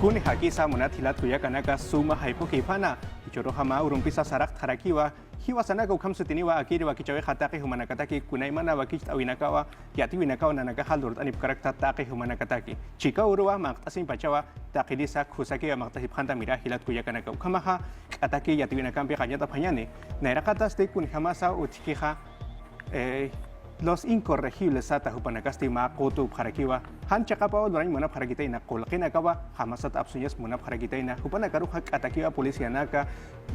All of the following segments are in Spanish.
Kuni haki sa munat hilat kuya kanaka suma haipo kipana. Ichoro hama urumpisa sarak tarakiwa. Hiwa sanaga ukam sutiniwa akiri wakichawe hataki humanakataki kunaimana wakich awinakawa yati winakawa nanaka halur anip karakta taki humanakataki. Chika uruwa maktasim pachawa takidisa kusaki maktasip hanta mira hilat kuya kanaka ukamaha ataki yati winakampi kanyata panyane. Nairakatas de kun hamasa utikiha los incorregibles sata hupanakasti ma kotu parakiwa han chakapa dorain muna parakitay na kolkina kawa hamasat absunyas muna parakitay na hupanakaruha atakiwa polisia naka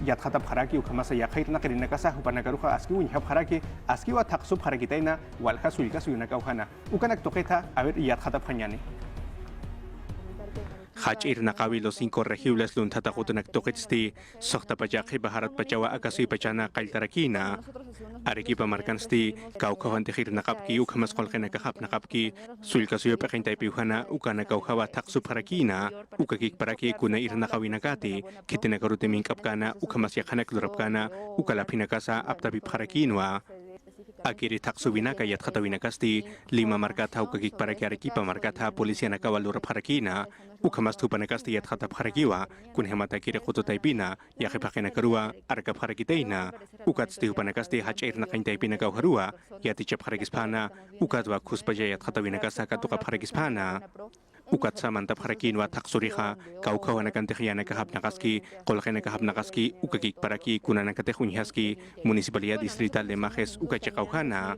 yathata paraki ukamasa yakhait na kirinaka sa hupanakaruha aski unya paraki aski wa taksu parakitay na walha sulka suyunaka uhana ukanak toketa aver yathata panyani Hach nakawi los incorregibles luntata kutunak toketsti sokta pajaki baharat pachawa akasui pachana kaltarakina Arequipa markansti kaukawan tehir nakapki ukamas kolkena kahap nakapki sulka suyo pekintay piuhana ukana kaukawa taksu parakina ukakik paraki kuna nakawi nakati kitinakaruti minkapkana ukamas yakanak lurapkana ukalapinakasa aptabi parakinwa Akiri taksu winaka yatkata winakasti lima markata ukakik paraki Arequipa markata polisia nakawa lura parakina ukamas tupanakasti yatkata parakiwa kun hemata kiri kutu taipina yakipakina karua arka parakiteina ukatsti upanakasti hachair nakaintaipina kau harua yatichap parakispana ukatwa kuspaja yatkata winakasa katuka parakispana ukat sa mantap harakinwa taksuriha kaukawa nakantehiana kahap nakaski kolkena kahap nakaski ukakik paraki kuna nakatehunyhaski municipalidad distrital de Majes ukachakauhana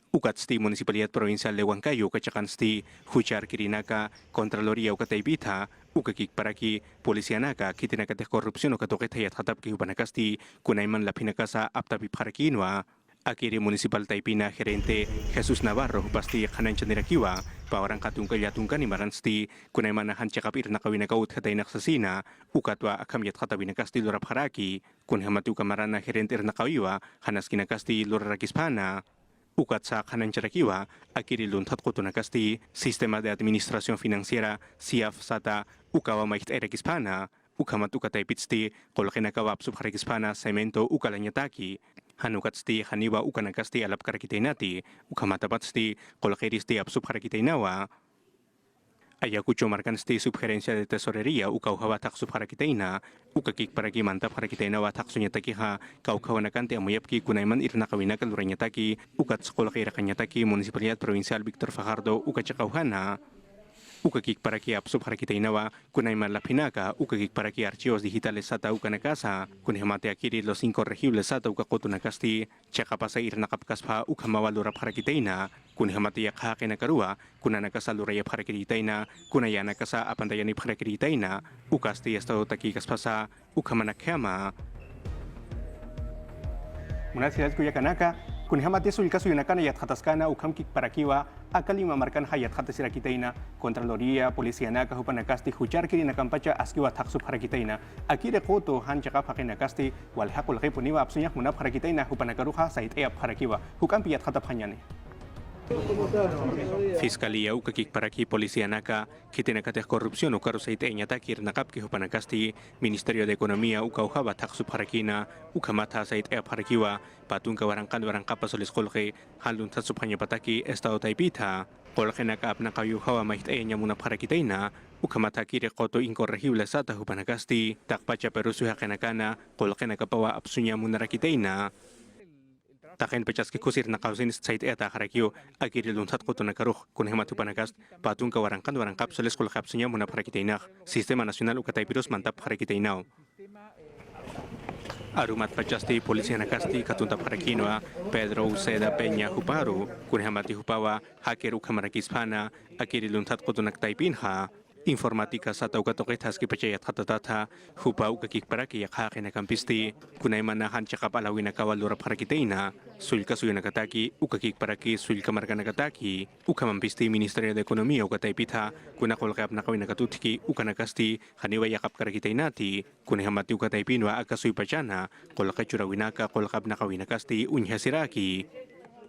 Ukatsti municipalidad provincial de Huancayo ukachakansti huchar kirinaka contraloría ukataybita ukakik paraki polisianaka kitinakateh korupsyon ukatoketayat hatapki upanakasti kunayman lapinakasa aptapi parakinwa Akiri Municipal Taipina Gerente Jesus Navarro pasti kananchanirakiwa pawarang katungkayatungkan imaransti kunayman hanchakapir nakawinakaut hatay naksasina ukatwa akamyat hatawinakasti lurap haraki kun hamatu kamarana gerente nakawiwa hanas kinakasti lurarakispana ukat sa kananchanirakiwa akiri luntat kutunakasti Sistema de Administración Financiera SIAF sata ukawa mait erakispana ukamat ukataypitsti kolkinakawap subharakispana semento ukalanyataki Hanukatsti haniwa ukanakasti alap karakitainati ukamatabatsti kolkeristi ap subharakitainawa Ayakucho markansti subgerencia de tesorería ukauhawa tak subharakitaina ukakik paragi mantap harakitainawa tak sunyatakiha kaukawanakanti amuyapki kunayman irnakawinaka luranyataki ukat kolkerakanyataki municipalidad provincial Victor Fajardo ukachakauhana ukakik paraki apsub harakitainawa kunayman lapinaka ukakik paraki archivos digitales sata ukanakasa kunhemate akiri los incorregibles sata ukakotunakasti chakapasa irnakapkaspa ukamawa lurap harakitaina kunhemate yakhake nakarua kunanakasa luraya harakitaina kunayanakasa apandayani harakitaina ukasti estado takikaspasa ukamanakhama Munasidad kuyakanaka kunhamate sulka suyunakana yathataskana ukamkik parakiwa akalima markan hayat hatasirakitaina Contraloría polisianaka hupanakasti hucharkiri nakampacha askiwa taksub harakitaina akire koto hanchaka pakinakasti walhaqul qipuniwa apsunyak munap harakitaina hupanakaruha sait eap harakiwa hukampi yathatapanyane Fiscalía ukakik paraki polisianaka kitinakateh korupsyon ukarusaite ñatakir nakapki hupanakasti Ministerio de Economía ukauhaba taksub harakina ukamata sait eap harakiwa patungka warangkapa solis kolke halun tatsub hanyapataki estado taipita kolke nakap nakayuhawa mahit muna harakitaina ukamata kire koto incorregible sata hupanakasti takpacha perusuha kenakana kolke nakapawa apsunya munarakitaina Taken pechaski kusir nakausin sait eta harakio akiri luntat koto nakaruh kunhematu panakast patun ka warangkap soles kul kapsunya muna harakitainak Sistema Nasional ukataipirus mantap harakitainau Arumat pachasti polisia nakasti katuntap harakinoa Pedro Uceda Peña Huparu kunhemati hupawa haker ukamarakisphana akiri luntat koto naktaipinha Informatika sata ukatoketas kipachayat hatatata hupa ukakik paraki yakhake nakampisti kunayman na hanchakap alawin nakawal lurap harakitaina sulka suyo nakataki ukakik paraki sulka marga nakataki ukamampisti Ministerio de Economía ukataipita kunakolkap nakawin nakatutiki ukanakasti haniwa yakap karakitainati kunhamati ukataipinwa akasuy pachana kolkachurawinaka kolkap nakawin nakasti unyhasiraki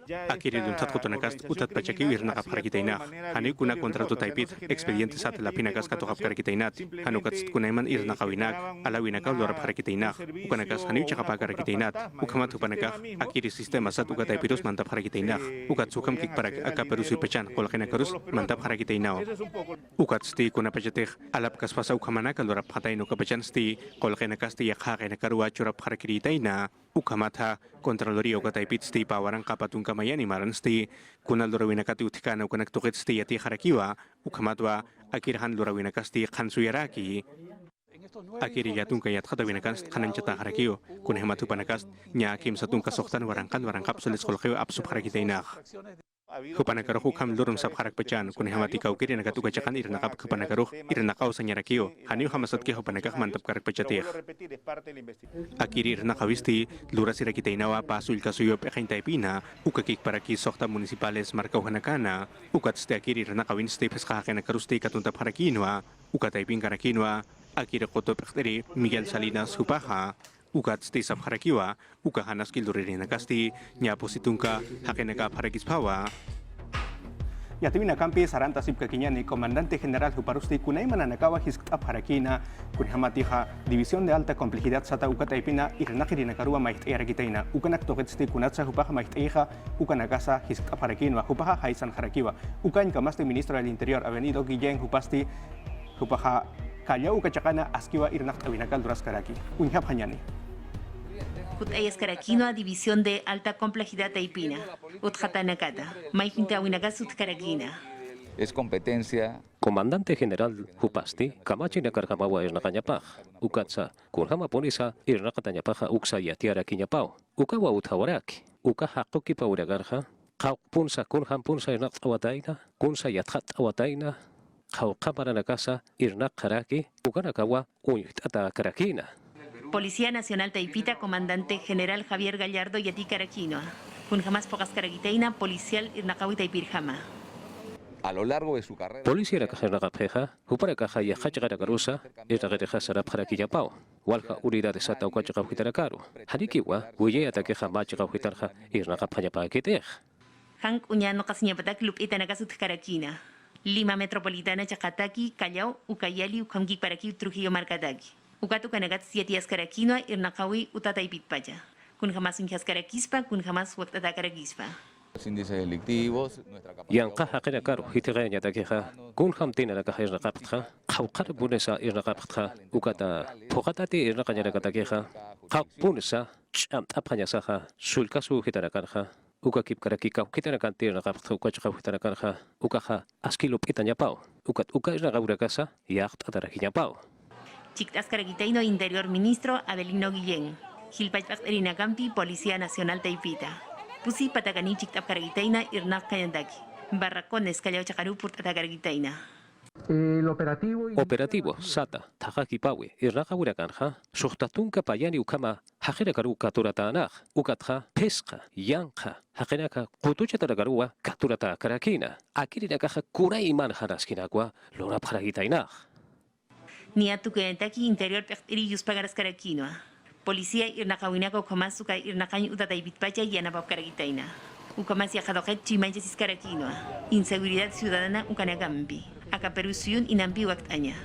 Akiri dun tat kotonakas utat pachaki irnaqap harakitayna. Hani kuna kontratu taipit expediente sat la pinakas katoqap harakitaynat. Hanukat kunayman irnaqawinak alawinakaw lorap harakitaynak. Ukanakas hani chaqapa harakitaynat. Ukamat hupanakak akiri sistema sat uka taipitus mantap harakitaynak. Ukat sukam kikparak akaperusi pachan kolakinakarus mantap harakitaynaw. Ukat sti kuna pachatih alap kaspasa ukamanaka lorap hatayno kapachan sti kolakinakas ti yakhakinakaruwa churap harakitayna. Ukamata Contraloría uka taipit sti pawaran kapatung kamayani maran sti kuna lorawinakati utikana ukanak tukit sti yati harakiwa ukamatwa akirhan lorawinakasti khansuyaraki akiri yatun kayat khatawinakas khananchata harakiyo kuna hematu panakast nya akim satun kasoktan warangkap sulis kolkhiyo apsup harakitainak Kupanakaruh kam lurun sab harak pecan kun hamati kau kiri nagat uga cakan irnakap kupanakaruh irnakau sanyarakio haniu hamasat ke hupanakah mantap karak pecatir akiri irnakawisti lura sirakitainawa pasul kasuyo pekain taipina ukakik paraki sokta municipales markau hanakana ukat ste akiri irnakawin ste peskahaken karusti katuntap harakinwa ukat taipin karakinwa akiri koto pekteri Miguel Salinas Hupaha ukat sti sab harakiwa uka hanas kiluriri nakasti nya positungka hakenaka harakis pawa Yatimina kampi saranta sib kakinyani comandante general Huparusti kunay mananakawa hiskap harakina kunhamatiha división de alta complejidad sata uka taipina irnakiri nakarua maitera gitaina ukanak toketsti kunatsa hupaha maiteja ukanakasa hiskap harakinwa hupaha haisan harakiwa ukan kamaste ministro del interior avenido Guillén Hupasti hupaha Kaya uka cakana askiwa irnak awinakal duras karaki unhap hanyani Ayas Karakino, División de Alta Complejidad Taipina, Utjatanakata, Maifinta Winagasut Karakina. Es competencia. Comandante General Hupasti, Kamachi Nakarkamawa Irnakanyapaj, Ukatsa, Kunhama Ponisa, Irnakatanyapaja, Uksa Yatiara Kinyapau, Ukawa Utawaraki, Ukaha Toki Pauragarja, Kau Punsa Kunham Punsa Irnak Awataina, Kunsa Yathat Awataina, Kau Kamaranakasa, Irnak Karaki, Ukanakawa, Unytata Karakina. Policía Nacional Taipita, Comandante General Javier Gallardo Yati Karakino. Kunjamas Pocas Karagiteina, Policial Irnakawi Taipirjama. A lo largo de su carrera. Policía Nakajeja, Huparakaja y Hachagarusa, Irnakaja Sarap Harakiyapau, Walha Unidad de Sata Ukacha Huitarakaru, Hanikiwa, Uye Atakeja Macha Huitarja, Irnakapayapa Kitej. Hank Uñano Casñapatak Lup Itanakasut Karakina. Lima Metropolitana Chacataki, Callao, Ucayali, Ukamki Paraki, Trujillo Marcataki. Ukatu kanagat sietias karakino irnakawi utataipitpaya. Kun jamás injas karakispa, kun jamás waktata karakispa. Los índices delictivos, Yanqa haqinakaru hitigaña takiqa kunham tinarakaja irnaqaptqa qawqar bunesa irnaqaptqa ukata puqatati irnaqañaraqatakiqa qawpunesa ch'amt'apqañasaqa sulkasu hitarakarqa ukakip karakika hitarakanti irnaqaptqa ukachqa hitarakarqa ukaqa askilo p'itañapau ukat uka irnaqawrakasa yaqt'atarakiñapau Chictas Karagiteino Interior Ministro Avelino Guillén. Gilpachpak Campi, Policía Nacional Taipita. Pusi Patagani Chictap Karagiteina Irnak Kayandaki. Barracones Callao Chacaru Purtata Karagiteina. Operativo Sata Tajakipawi Irnaka Hurakanja Suhtatunka Payani Ukama Hajerakaru Katurata Ukatja Pesca Yanka Hajenaka Kutuchataragaruwa Katurata Karakina Akirinakaja Kuraiman Haraskinagua Lora Paragitaina Niatu Kayantaki Interior Pechtiri Yuspagaras Karakinoa. Policía Irnakawinako Komasuka Irnakañ Utataipitpacha y Anabab Karagitaina. Ukamas Yajadojet Chimanchasis Karakinoa. Inseguridad Ciudadana Ukanagampi. Akaperusuyun Inampi Waktaña.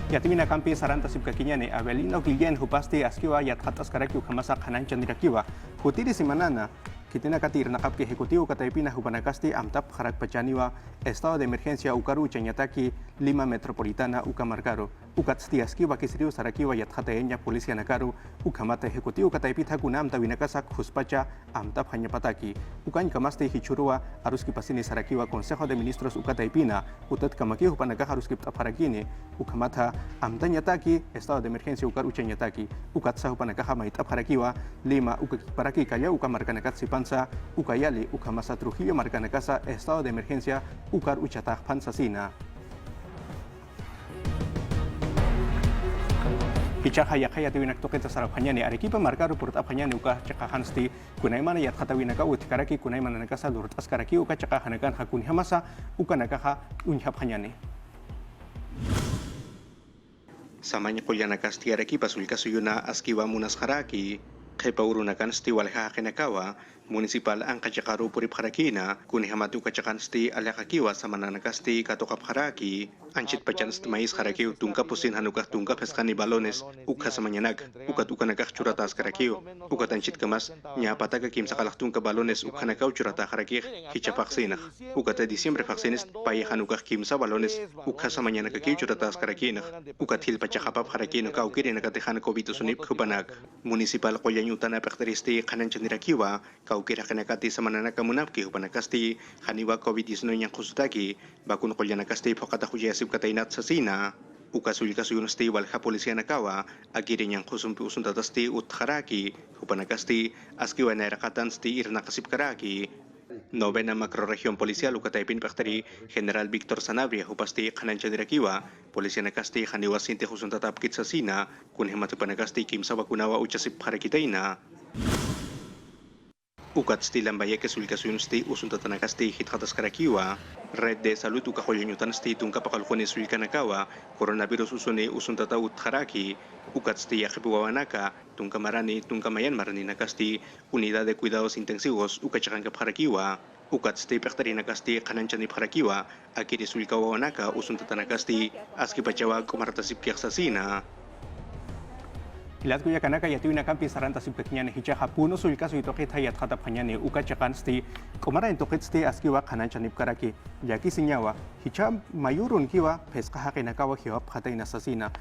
Yatimina kampi saranta sibkakiñani Avelino Guillén Hupasti askiwa yathatas karaki ukamasa kananchandirakiwa. Hutiri simanana Kitina katir nakap ejecutivo Kataipina Hupanakasti Amtap Harak Pachaniwa Estado de Emergencia Ukaru Chañataki Lima Metropolitana Ukamarcaro Ukatsti Askiwa Kisriu Sarakiwa Yathateña Policía Nakaru Ukamata Ejecutivo Kataipita Kunamta Vinakasak Huspacha Amtap Hañapataki Ukañ Kamaste Hichurua Aruski Pasini Sarakiwa Consejo de Ministros Ukataipina Utat Kamaki Hupanaka Haruski Harakini Ukamata Amtañataki Estado de Emergencia Ukaru Chañataki Ukatsa Hupanaka Maitap Harakiwa Lima Ukakiparaki Kaya Ukamarkanakat Sipan Ukayali, Ukamasa Trujillo, Marcanacasa, Estado de Emergencia, Ukar Uchataj Pansasina. Hichaja yakaya tiwinak toketa sarapanyani Arequipa marcaru por tapanyani uka chakahansti kunaimana yatkatawinaka utikaraki kunaimana nakasa lurut askaraki uka chakahanakan hakun hamasa uka nakaha unhapanyani. Samanya kulyanakasti Arequipa sulkasuyuna askiwa munas haraki Kepa urunakan sti walha kenakawa municipal ang kachakaru puri parakina kuni hamatu kachakan sti alakakiwa sa mananakasti katokap haraki anchit pachan mais haraki tungka pusin hanukah tungka peskani balones ukha sa manyanak ukat ukanakah curatas karakiu ukat anchit kamas nya pataka kim sakalak tungka balones ukhanakau curata haraki hicha vaksinah ukat diciembre vaksinis pai hanukah kim sa balones ukha sa manyanak kiu curatas karakinah ukat hil pachakapap haraki no kau kiri nakatehan covid sunip kubanak municipal koyanyutan apekteristi kanan chandirakiwa kau kira kanakati sa mananaka munapki hupanakasti haniwa COVID-19 yang kusutaki bakun kolyanakasti pokata hujayasib katainat sa sina ukasul kasuyunasti walha polisia nakawa agirin yang kusumpi usuntatasti utharaki hupanakasti askiwa nairakatan sti irnakasib karaki Novena Macroregión Policial ukataipin paktari General Victor Sanabria hupasti kanancha dirakiwa polisia nakasti haniwa sinti husuntatapkit sa sina kun hematu panakasti kimsa wakunawa uchasip harakitaina ukat sti lambaya ke sulikasun sti usuntatanakasti hithatas karakiwa red de salud ukahoyonyutan sti tungka pakalkone sulkanakawa coronavirus usune usuntata utharaki ukat sti yakipuwanaka tungka marani tungka mayan marani nakasti unidad de cuidados intensivos ukachakanka parakiwa ukat sti pektarinakasti kananchani parakiwa akiri sulkawanaka usuntatanakasti aski pachawa kumartasip kiaksasina Ilat kuya kanaka yatu ina kampi saranta sipeknya ne hicha hapuno sulka su itoke thayat khata phanya ne uka chakan sti komara intokit sti askiwa khanan chanip karaki yaki sinyawa hicha mayurun kiwa peska hakina kawa hiwa phata ina sasina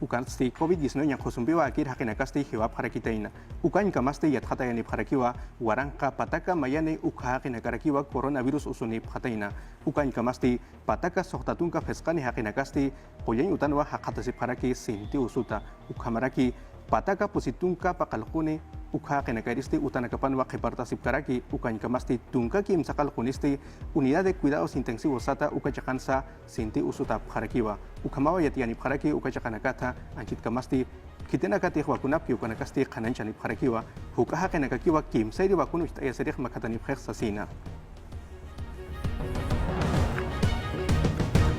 ukan sti covid-19 yang khosumbiwa akir hakina kasti hiwa pharakitaina ukan kamaste yat khata yani pharakiwa warangka pataka mayane ukha hakina karakiwa coronavirus usuni phataina ukan kamaste pataka sohtatunka peska ni hakina kasti koyen utanwa hakata sipharaki sinti usuta ukhamaraki pataka positungka pakalkune ukha kenakaristi utanakapanwa kepartasip karaki ukan kamasti tungka kim sakalkunisti unidad de cuidados intensivos sata ukachakansa sinti usuta pharakiwa ukamawa yatiani pharaki ukachakanakata anchit kamasti kitenakati wakunapki ukanakasti kananchani pharakiwa hukaha kenakakiwa kim sairi wakunu yasirikh makatani phexasina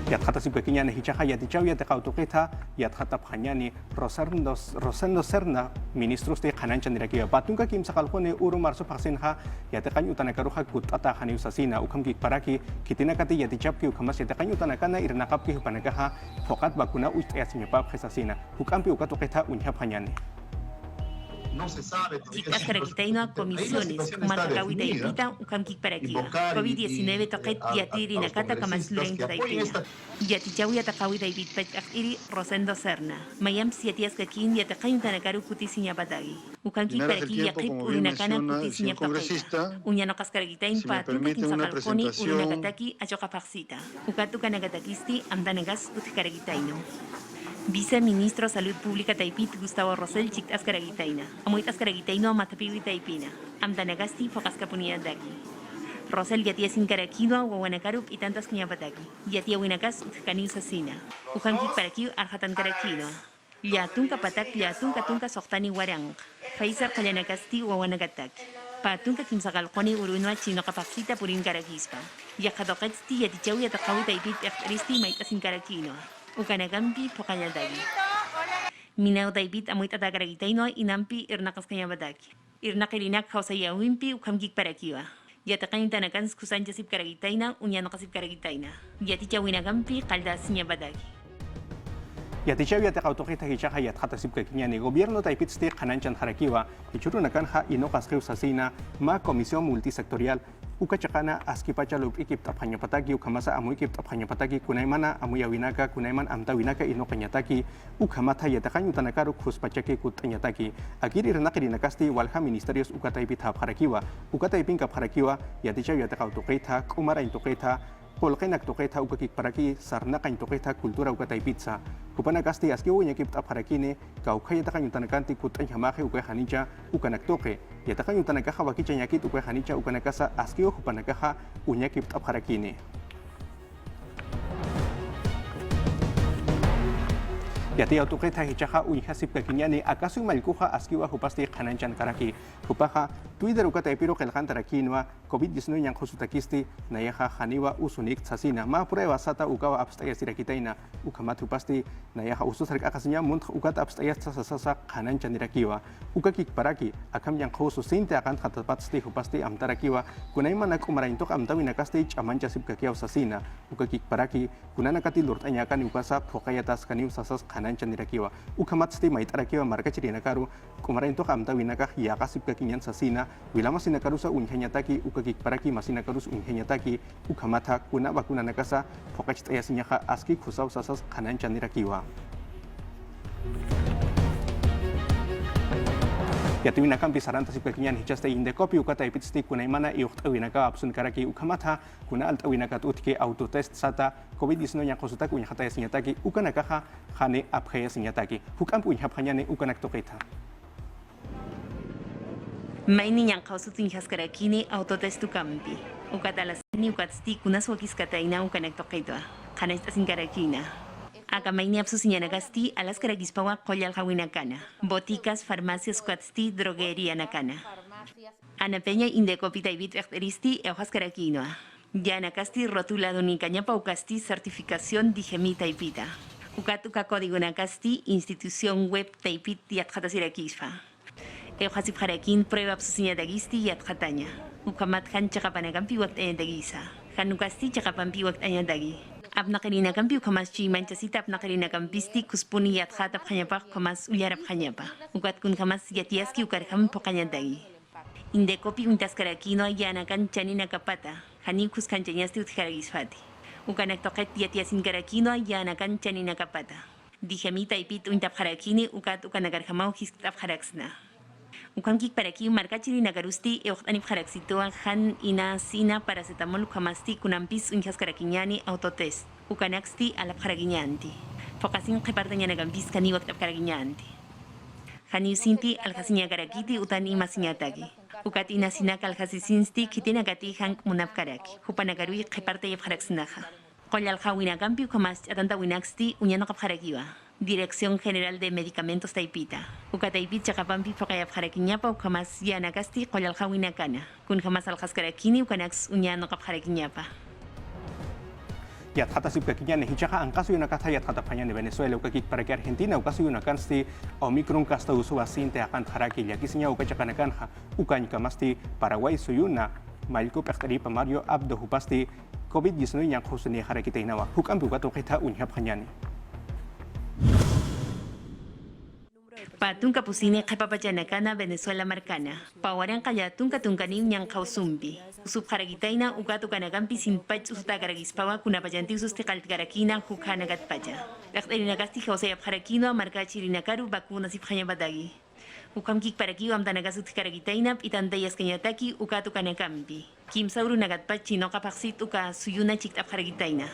yat khata sipekinya ne hichaha yat chau yat kautuketa yat khata phanyani Rosendo Serna ministros de khanancha nirakiya patunka kim sakalkhone uru marso phaksinha yat kan utanakaruha kutata khani usasina ukham ki paraki kitina kati yat chapki ukhamas yat kan utanakana irnaqapki hupanakaha fokat bakuna uyasinya pa phesasina ukampi ukatuketa unya phanyani Chicas karakitaino comisiones, marcawita y pita, ukamkik para aquí. COVID-19 toquet yatiri nakata kamasluren taipina. Yatichawi atakawita y pitpach akiri Rosendo Serna. Mayam siatias kakin yatakain tanakaru kutisinya batagi. Ukamkik para aquí yakip urinakana kutisinya toqueta. Unyano kaskarakitain patu kakin sakalkoni urinakataki achokapaksita. Ukatuka nagatakisti amdanagas utkarakitaino. Viceministro Salud Pública Taipit Gustavo Rosell Chict Ascaragitaina. Amuit Ascaragitaino Matapiwi Taipina. Amdanagasti Focaskapunia Daki. Rosell yatia sin Karakido, Wawanakarup y tantas Kiñapataki. Yatia Winakas Utkani Sasina. Ukanki Parakiu Arhatan Karakido. Yatunka Patak Yatunka Tunka Sohtani Warang. Faisar Kayanakasti Wawanagatak. Patunka Kimsakalkoni Urunua Chino Kapasita Purin Karakispa. Yakadoketsti Yatichau Yatakawi Taipit Akristi Maitasin Karakino. Ukanagampi pokanyadagi. Minau daibit amuit atakaragitaino inampi irnakas kanyabadaki. Irnakirinak kausaya wimpi ukamgik parakiwa. Yatakain tanakan skusan jasip karagitaina unyanokasip karagitaina. Yaticha winagampi kaldas nyabadaki. Yatichaw yatakautukita hichaha yat khatasip kakinya ni gobierno taipit sti khananchan harakiwa hichuru nakanha inokas sasina ma comisión multisectorial ukachakana askipachalup ikip tapanyapataki ukamasa amu ikip tapanyapataki kunaimana amu yawinaka kunaiman amtawinaka inokanyataki ukamata yatakanyu tanakaru khuspachaki kutanyataki akiri renakiri nakasti walha ministerios ukataipit harakiwa ukataipin kap harakiwa yatichaw yatakautukita kumara intukita Polkenak toketa ukakik paraki sarnaka intoketa kultura ukatay pizza. Kupana kasti aski unya kip aparakine kau kaya takan yutanakanti kutay hamahe ukay hanicha ukanak toke. Yatakan yutanakaha wakicha nyakit ukay hanicha ukanakasa aski upanakaha unya kip aparakine. Yati autoqeta hichaqa uñhasip kakiñani acaso malkuja askiwa hupasti qananchan karaki hupaja Twitter ukataypiro qelqantarakinwa COVID-19 ñanqusutakisти nayaja janiwa usunik tsasina ma prueba sata ukawa abstayasirakitaina ukamat hupasti nayaja ususark akasiña muntq ukata abstayas tsasasasa qananchanirakiwa ukakikparaki akam ñanqusu sinte aqant qatapatsti hupasti amtarakiwa kunayman kumaraintoq amtawinakasti ch'amanchasip kakiaw sasina ukakikparaki kunanakati lurt'añakani ukasa phuqayatas kaniw sasas qananchanirakiwa ukamatsti mait'arakiwa markachirinakaru kumaraintoq amtawinakaq yaqasip kakiñan sasina wilama sinakarusa unhañataki ukakikparaki masinakarus unhañataki ukamata kuna bakunanakasa phuqachit'ayasiñaqa aski khusaw sasas qananchanirakiwa Yatuwinakampi sarantasip kakiñan hichaste indecopi ukataypitsti kunaymana iuqt'awinaka apsunkaraki ukamata kuna alt'awinakat utki autotest sata COVID-19 ñanqusutaki uñhaqtayasiñataki ukanakaqa qani apqayasiñataki huk'ampi uñhapqañani ukanaktoqita Mayni ñanqawsutin haskarakini autotestu kampi. Ukatalasini ukatsti kunas wakiskataina ukanaktoqitwa. Qanaystasinkarakina. Aka mayni apsusiñanakasti alaskarakispawa qollal boticas, farmacias ukatsti, droguería nakana. Ana Peña Indecopi David Echteristi Eujaskarakinua. Yanakasti rotulado nincañapa ukasti certificación digemi taipita. Ukatuka código nakasti institución web taipit yatjatasirakispa. Euhasip Harakin prueba absusiñatagisti yatjataña. Ukamat han chakapanacampi waktayantagisa. Hanukasti chakapampi waktayantagi. Apnakarinakampi ukamaschi manchasita apnakarinakampisti kuspuni yatjata pjañapaq kamas ullarap pjañapa. Ukatkun kamas yatiaski ukarjam pokañantagi. Indecopi untaskarakino yanakan chaninakapata. Hanin kuskanchañasti utjaragisfati. Ukanaktoqet yatiasinkarakino yanakan chaninakapata. Dijamita ipit untapjarakini ukat ukanakarjamau hiskapjaraksna. Ukankik para aquí marcachiri nagarusti euqtanip jaraksitoa han ina sina paracetamol ukamasti kunampis unjaskarakiñani autotest ukanaxti alap jarakiñanti fokasin qhipartañanakampis kani waktap jarakiñanti hani sinti alhasiña karakiti utani masiñataki ukatina sinaka alhasisinsti kitinakati han munap karaki hupanakaruy qhipartayap jaraksinaja qollal ukamas atanta winaxti uñanaqap jarakiwa Dirección General de Medicamentos Taipita. Ukataipit chakapampi faqayap jarakiñapa ukamas yanakasti qolalhawinakana. Kun jamas aljaskarakini ukanax uñanoqap jarakiñapa. Yatjatasip kakiñani hichaqa anqasu yunakata yatjataphañani Venezuela ukakik para que Argentina ukasu yunakansti Omicron kasta usuwa sinte aqan jaraki llakisiña ukachaqanakanja ukañkamasti Paraguay suyuna Malkup Aqtaripa Mario Abdo hupasti COVID-19 ñanqusuni jarakitainawa huk'ampi ukatuqita uñhaphañani. Patunka pusine qhipapachanakana Venezuela marcana. Pawaranqa yatunka tunkanin ñanqawsumpi. Usupjaragitaina ukatukanakampis sinpach usutakarakispawa kunapachanti usustiqaltikarakina hukhanakatpacha. Aqt'arinakasti hawsayapjarakino markachirinakaru vacunasiphañapataki. Ukamkik parakiwa amtanakasutikarakitaina p'itantayasqañataki ukatukanakampis. Kimsauru nakatpach chinoqapaqsit uka suyuna chikt'apjarakitaina.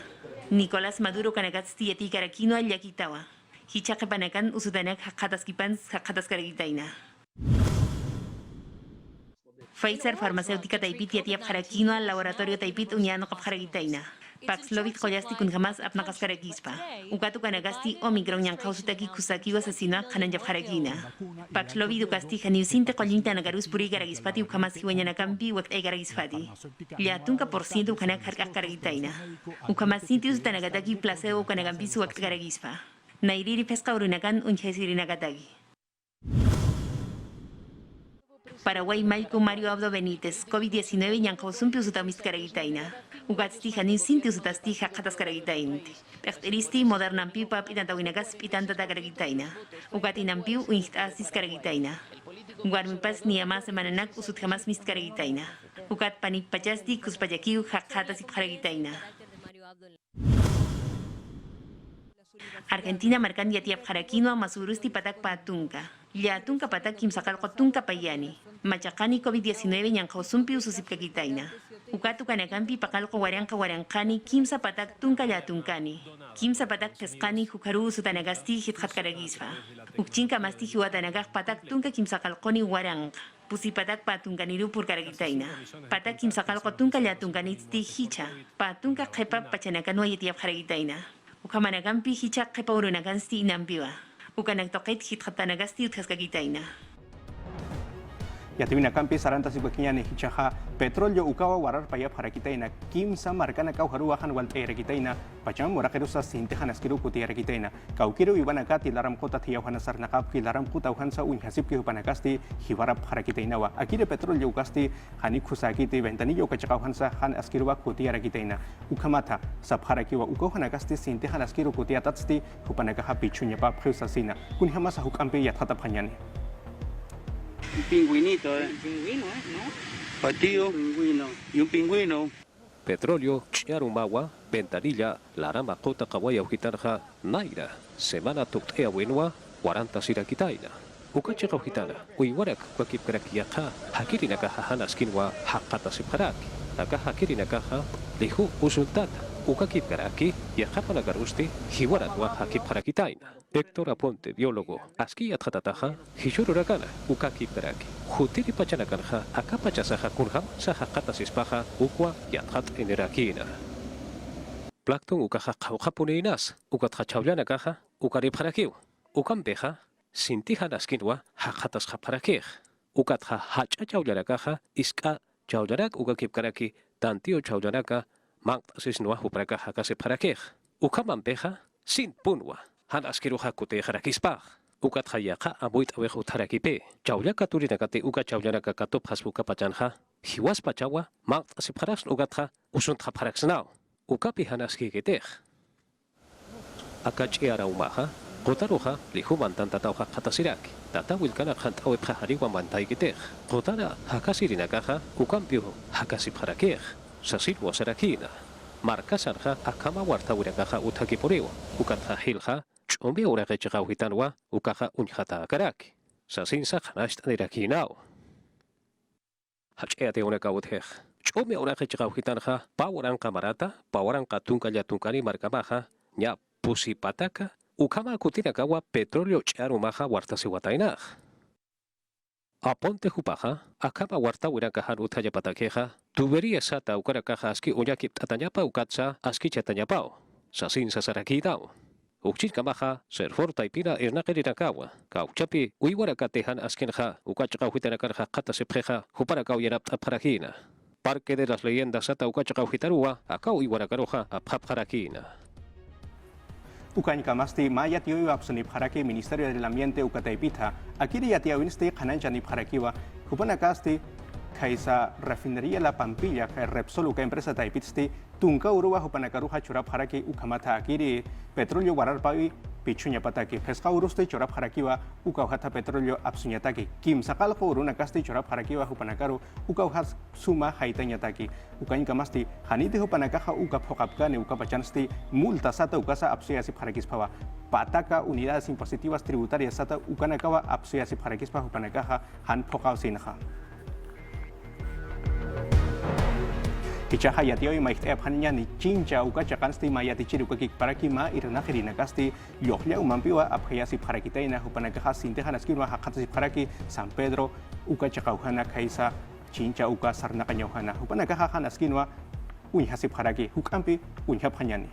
Nicolás Maduro kanakatsti yatikarakino llakitawa. Hichaqipanakan usutanak haqataskipans haqataskarakitaina. Pfizer farmacéutica taipit yatiap jarakino al laboratorio taipit uñanoqap jarakitaina. Paxlovid qoyasti kun jamás apnaqaskarakispa. Ukatu kanagasti Omicron ñanqawsutaki kusaki asesina qananllap jarakina. Paxlovid ukasti janiusinte qollinta nagarus puri karagispati ukamas hiwañanakampi waktay karagispati. Llatunka por ciento ukanak harkaq karagitaina. Ukamas sinti usutanagataki placebo ukanagampis wakt karagispa. Nairiri pesca urunakan unchesirinakatagi. Paraguay Mayco Mario Abdo Benítez, COVID-19 ñanqawsumpi usutamiskaragitaina. Ugatsti janin sinti usutasti haqataskaragitainti. Pechteristi modernampi pap itantawinakas pitantatakaragitaina. Ugatinampi uñiqt'asis karagitaina. Warmipas niyamas semananak usut jamas miskaragitaina. Ugat panipachasti kuspayakiu haqatasip karagitaina. Argentina marcan yatiap jarakino masurusti patak patunka. Llatunka patak kimsaqalqo tunka payani. Machaqani COVID-19 ñanqawsumpi ususipkakitaina. Ukatu kanakampi paqalqo waranqani kimsa patak tunka llatunkani. Kimsa patak pesqani hukaru usutanagasti hitqatkaragispa. Ukchinka masti hiwatanagaq patak tunka kimsaqalqoni waranqa. Pusi patak patunkaniru purkaragitaina. Patak kimsaqalqo tunka llatunkanitsti hicha. Patunka qhipa pachanakanwa yatiap jaragitaina. Ukamanagampi hichak kepaurunagasti inambiwa. Ukanagtoket hitkatanagasti utkaskagitaina. Yatimina kampi saranta sibakinya nih hicaha petrolyo ukawa warar payap harakitaina kimsa markana kau haruahan wal erekitaina pacam morakerusa sintehan askiru kuti erekitaina kau kiru ibana kati laram kota tiauhana sarnakap ki laram kota uhansa un hasip ki upanakasti hiwarap harakitaina wa akide petrolyo ukasti hani kusakiti ventanillo kacakau hansa han askiru wa kuti erekitaina ukamata sab harakiwa ukauhana kasti sintehan askiru kuti atatsti upanakaha pichunya pap khusasina kun hamasa hukampi yathata phanyani. Un pingüinito, Pingüino, ¿no? Patillo Pingüino. y un pingüino. Petróleo, Chiarumawa, Ventanilla, Larama Kota Kawaya Ujitarja, Naira, Semana Tuktea Winua, 40 Sirakitaina. Ukachika Ujitana, Uiwarak, Wakip Karakiaka, Hakirinaka Hanas Kinwa, Hakata Siparaki, Aka Hakirinakaha, Lihu Usultata, Ukakip Karaki, Yahapana Garusti, Hiwaratwa Hakip Harakitaina. Héctor Aponte, biólogo, Askia Tatataja, Hijururakana, Ukakip Karaki, Jutiri Pachanakanha, Akapachasaha Kunham, Sahakata Sispaha, Ukwa, Yathat Enerakina. Plankton Ukaha Kauhapuninas, Ukathachaulana Kaha, Ukarip Harakiu, Ukambeja, Sintihan Askinwa, Hakatas Haparakir, Ukatha Hachachaularakaha, Iska Chaularak Ukakip Karaki, Tantio Chaulanaka, Mank Sisnua Hupraka Hakase Parakir, Ukamambeja, Sin Punwa. Han askiruha kute harakispah. Ukat hayaka amuit awehu tarakipe. Chaulaka turinakate uka chaulanaka katop hasbuka pachanha. Hiwas pachawa, mak asipharas ugatha usunt haparaksnao. Ukapi hanaski geteh. Akach eara umaha, kotaruha, lihuman tantatauha katasiraki. Tata wilkana hantawe prahariwa mantai geteh. Kotara hakasirinakaha, ukampio hakasipharakeh. Sasirwa sarakina. Marka sarha akama warta urakaha utakiporeo. Ukatha hilha, Chombe ora kechaka uhitanwa, ukaha unjata karaki. Sasinsa hanashta nirakinao. Hachete una kauteh. Chombe ora kechaka uhitanja, pawaran kamarata, pawaran katunka yatunkani markamaha, nya pusipataka, ukama kutinakawa petróleo charumaha warta siwatainah. Aponte hupaha, akama warta urakahan utaya patakeha, tuberia sata ukarakaha aski unyakip tatanyapa ukatsa aski chatanyapao. Sasinsa sarakitao. Ukchit kamaha, serfor taipina ernakerirakawa, kauchapi, uiwarakatehan askenja, ukachaka huitanakarja kata sepjeja, huparakau yanap aparajina. Parque de las leyendas sata ukachaka huitarua, akau iwarakaroja apapjarajina. Ukañ kamasti maya tio apsuni paraki Ministerio del Ambiente ukataipita, akiri yatia winste kananchani parakiwa, hupanakasti kaisa refinería La Pampilla ka Repsol uka empresa taipitsti tunka urua hupanakaruha churap haraki ukamata akiri petróleo warar pawi pichunya pataki pesca uruste churap harakiwa uka uhata petróleo apsunyataki kim sakal ko uruna kasti churap harakiwa hupanakaru uka uhas suma haitanyataki ukain kamasti hanite hupanakaha uka phokapkane uka pachansti multa sata ukasa apsuyasi harakispawa pataka unidades impositivas tributarias sata ukanakawa apsuyasi harakispa hupanakaha han phokau sinha Kichaha yatioi maikte aphannya ni cinca uka cakansti mayati ciru kekik paraki ma irna khirina kasti yohlia umampiwa aphayasi parakitaina hupanakaha sintehan askinwa hakatasi paraki San Pedro uka cakauhana kaisa cinca uka sarna kanyauhana hupanakaha han askinwa unyhasi paraki hukampi unyha phanyani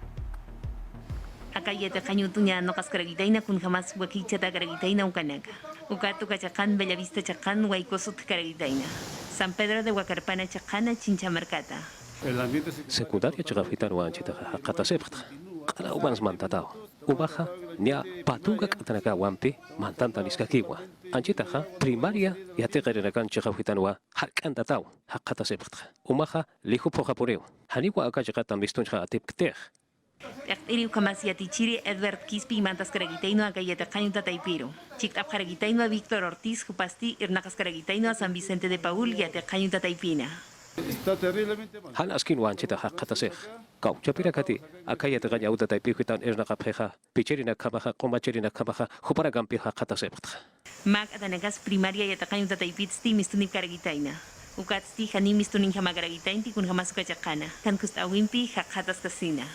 Akayete kanyutunya no kaskaragitaina kun jamás wakichata karagitaina ukanaka ukatu kachakan Bellavista chakan waikosut karagitaina San Pedro de Huacarpana chakana chincha marcata Secundaria chagafitan wanchita hakata septa. Kala ubans mantatao. Ubaha nia patunga katanaka wampi mantanta niskakiwa. Anchitaha primaria yategarirakan chagafitan wa hakantatao hakata septa. Umaha lihu pojaporeo. Haniwa akachakatan bistunja atipkteh. Iri ukamasi atichiri Edward Kispi mantas karagitaino akayete kanyuta taipiro. Chiktap karagitaino Víctor Ortiz jupasti irnakas karagitaino San Vicente de Paul yate kanyuta taipina. Hal askin wanchita hakataseh. Kau chapira kati akayete ganya uta taipikitan ernakapheja. Picherina kamaha komacherina kamaha hupara gampi hakataseh. Mak atanagas primaria yate kanyuta taipitsti mistunip karagitaina. Ukatsti hani mistunin hamagaragitainti kun hamasuka chakana. Kan kustawimpi hakatas kasina.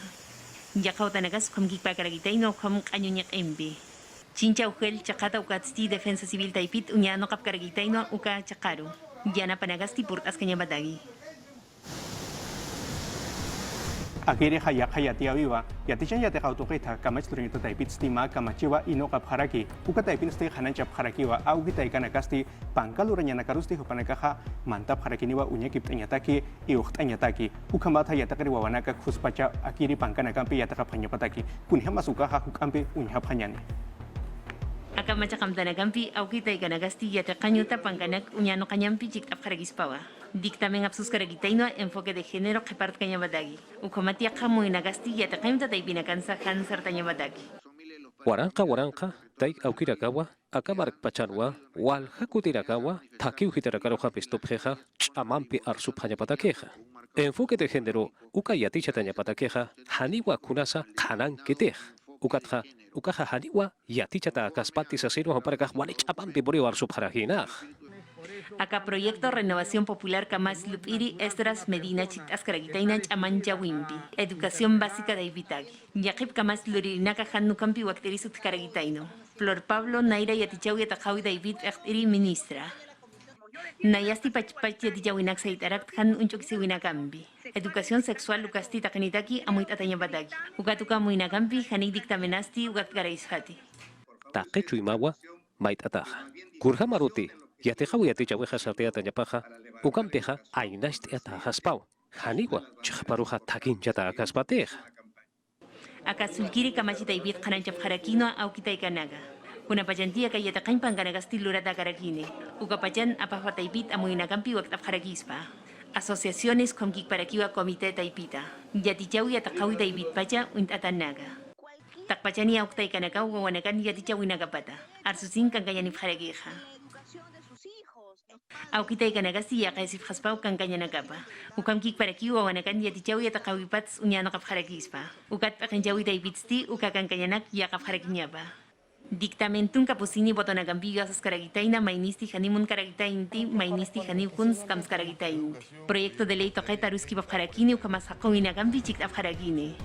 Yakau tanagas kom kikpa karagitaino kom kanyunyak embi. Chincha ujel chakata ukatsti defensa civil taipit unyano kap karagitaino uka chakaru. Yana panagasti purtas kanya badagi. Akhirnya haya tiawiwa, yatichan yate kautukita, kamach turinito taipit stima, kamachiwa ino kapharaki, uka taipin sti hananchap harakiwa, au kita ikana kasti, pangkaluranya nakarusti hupanakaha, mantap harakiniwa unyakip tanyataki, iuht tanyataki, ukamata yatakari wawanaka kuspacha, akiri pangkanakampi yatakap hanyapataki, kunhamasukaha hukampi unyhapanyani. Aka macam tanagampi au kita ikana kasti yate kanyuta pangkanak unyano kanyampi cik apkaragispawa. Dictamen absus karagitaino enfoque de género que part kanyabadagi. Ukomati akamu inagasti yate kanyuta taipina kansa kansar tanyabadagi. Waranka, tai aukirakawa, akabarak pachanwa, wal hakutirakawa, takiu hitarakaro hapistopjeja, chamampi arsup hanyapatakeja. Enfoque de género, ukayaticha tanyapatakeja, haniwa kunasa kanan ketej. Ukaha haniwa yaticha ta kaspati sasino para kahwani chamampi borio arsup harajinaj. Acá proyecto Renovación Popular Kamas Lupiri Estras Medina Chictas Karagitaina Chamanja Wimpi. Educación básica de Ibitagi. Yakip Kamas Lurinaka Hanu Campi Wakterisut Karagitaino. Flor Pablo Naira Yatichau Yatajawi David Echtiri Ministra. Nayasti Pachpach Yatichawinak Saitarak Han Unchoksi Winakambi. Educación sexual Lukasti Takanitaki Amuit Atanya Badagi. Ugatuka Muinakambi Hanik Dictamenasti Ugat Garaishati. Takechu imawa, maitataja. Kurha maruti. Yatejawi yatichaweja sartea tañapaja, ukampeja ainaste atajaspau. Haniwa, chparuja takin yata akaspateja. Acá sulkiri kamachita ibit kananchap harakino au kita ikanaga. Kuna pajantia kaya takain panganagastil lurata karakine. Ukapajan apafata ibit amuinakampi waktap harakispa. Asociaciones con kikparakiwa comité taipita. Yatichawi atakawi taibit pacha uintatanaga. Takpachani aukta ikanaka uwanakan yatichawi nagapata. Arsusin kankayanip harakiha. Aukita ikanagasti yaqaisip haspau kankañanakapa. Ukam kikparakiwa wanakan yatichawi yatakawipats uñanakap harakispa. Ukat pakanchawi taipitsti uka kankañanak yaqap harakiñapa. Dictamentun kapusini botonakampi yasas karagitaina mainisti hanimun karagitainti mainisti haniukuns kams karagitainti. Proyecto de ley toqeta ruskipap harakini ukamas haqawinakampi chiktap harakini.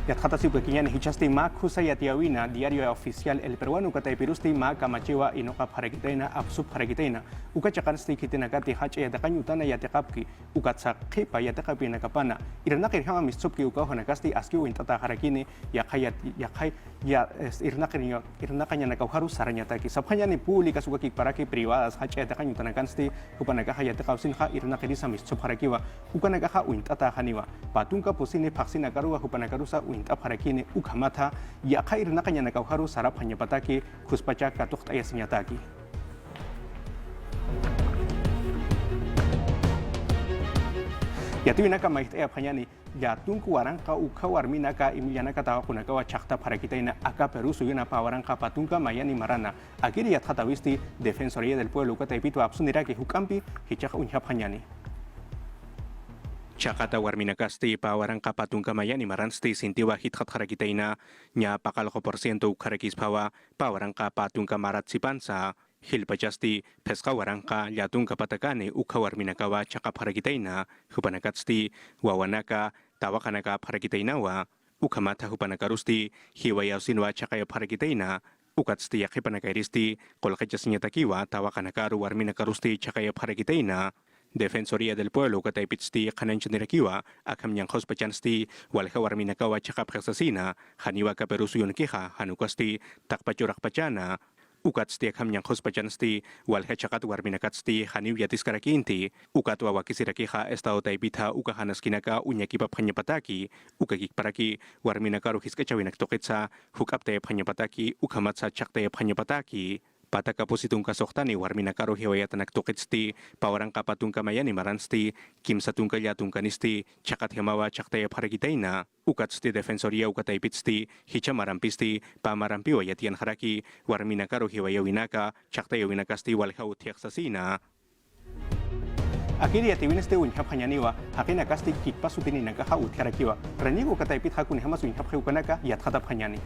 Yatjatasi pequeña hichaste ma kusa yatiawina diario oficial el peruano kata pirusti ma kamachewa inoka parakitaina absub parakitaina uka chakansti kitinakati hache yatakanyutana yatakapki uka tsakepa yatakapi nakapana irnakir hama mistupki uka honakasti askiu intata harakini yakhay irnakanya nakauharu saranyataki sabhanya ni pública suka paraki privadas hache yatakanyutana kansti upanakaha yatakausin ha irnakirisa mistup harakiwa uka nakaha uintata haniwa patunka pusini paksina karuwa upanakarusa Harakini ukamata ya kair nakanya nakauharu sarap hanya pataki kuspacha katuk ayas nyataki. Ya tu naka mait hanyani ya tungku warangka ukawar minaka imiyana kata kunakawa chakta harakita ina aka Peru suyuna pa warangka patungka mayani marana akiri ya tatawisti Defensoría del Pueblo kata ipito absuniraki hukampi hichak unyap hanyani. Chakata warminakasti pa warang kapatung kamayan imaransti sintiwa hithat harakitaina nya pakalko porsiento harakis pawa pa warang kapatung kamarat sipansa hilpachasti peska warangka yatung kapatakane ukha warminakawa chakap harakitaina hupanakatsti wawanaka tawakanaka harakitainawa ukamata hupanakarusti hiwayausinwa chakaya harakitaina ukatsti yakipanakairisti kolkachasinyatakiwa tawakanakaru warminakarusti chakaya harakitaina Defensoría del Pueblo kata ipitsti kananchanirakiwa akam nyang hospachansti walha warminakawa chakap khasasina haniwa ka perusuyon kiha hanukasti takpachurak pachana ukatsti akam nyang hospachansti walha chakat warminakatsti haniw yatis karakinti ukat wawakisirakiha estado taipitha ukahanaskinaka unyakipap hanyapataki ukakikparaki warminakaru hiskachawinak tokitsa hukapte hanyapataki ukamatsa chakte hanyapataki Pataka positong kasoktani warminakaro hiwayatanak tukitsti pawarang kapatung kamayani maransti kimsatung kalyatung kanisti chakat hemawa chaktaya paragitaina ukatsti defensoria ukataipitsti hicha marampisti pamarampiwa yatian haraki warminakaro hiwayawinaka chaktaya winakasti walhau tiaksasina. Akhirnya tiwineste unyhap hanyaniwa hakina kasti kikpasutini nakaha utiarakiwa renigo kataipit hakun hamas unyhap heukanaka yathatap hanyani.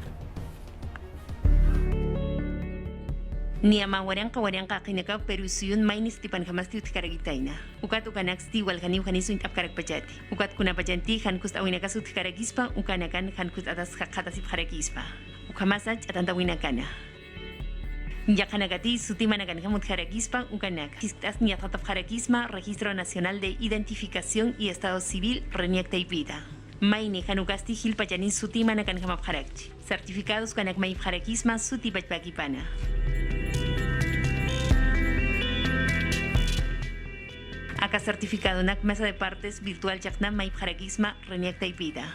Niama waranka kinaka perusuyun mainis tipan kamasti utkaragitaina. Ukat ukanaksti walhaniw hanisun apkarak pajati. Ukat kuna pajanti hankust awinakas utkaragispa ukanakan hankust atas hakatasip haragispa. Ukamasach atantawinakana. Yakanagati sutimanagan hamut jarakispa ukanak. Kistas niatatap jarakisma Registro Nacional de Identificación y Estado Civil Reniak Taipita. Maini Hanukasti Hilpachanin sutimanagan hamap jarakchi. Certificados kanak maip jarakisma sutipachpakipana. Acá certificado nak mesa de partes virtual chakna maip jarakisma Reniak Taipita.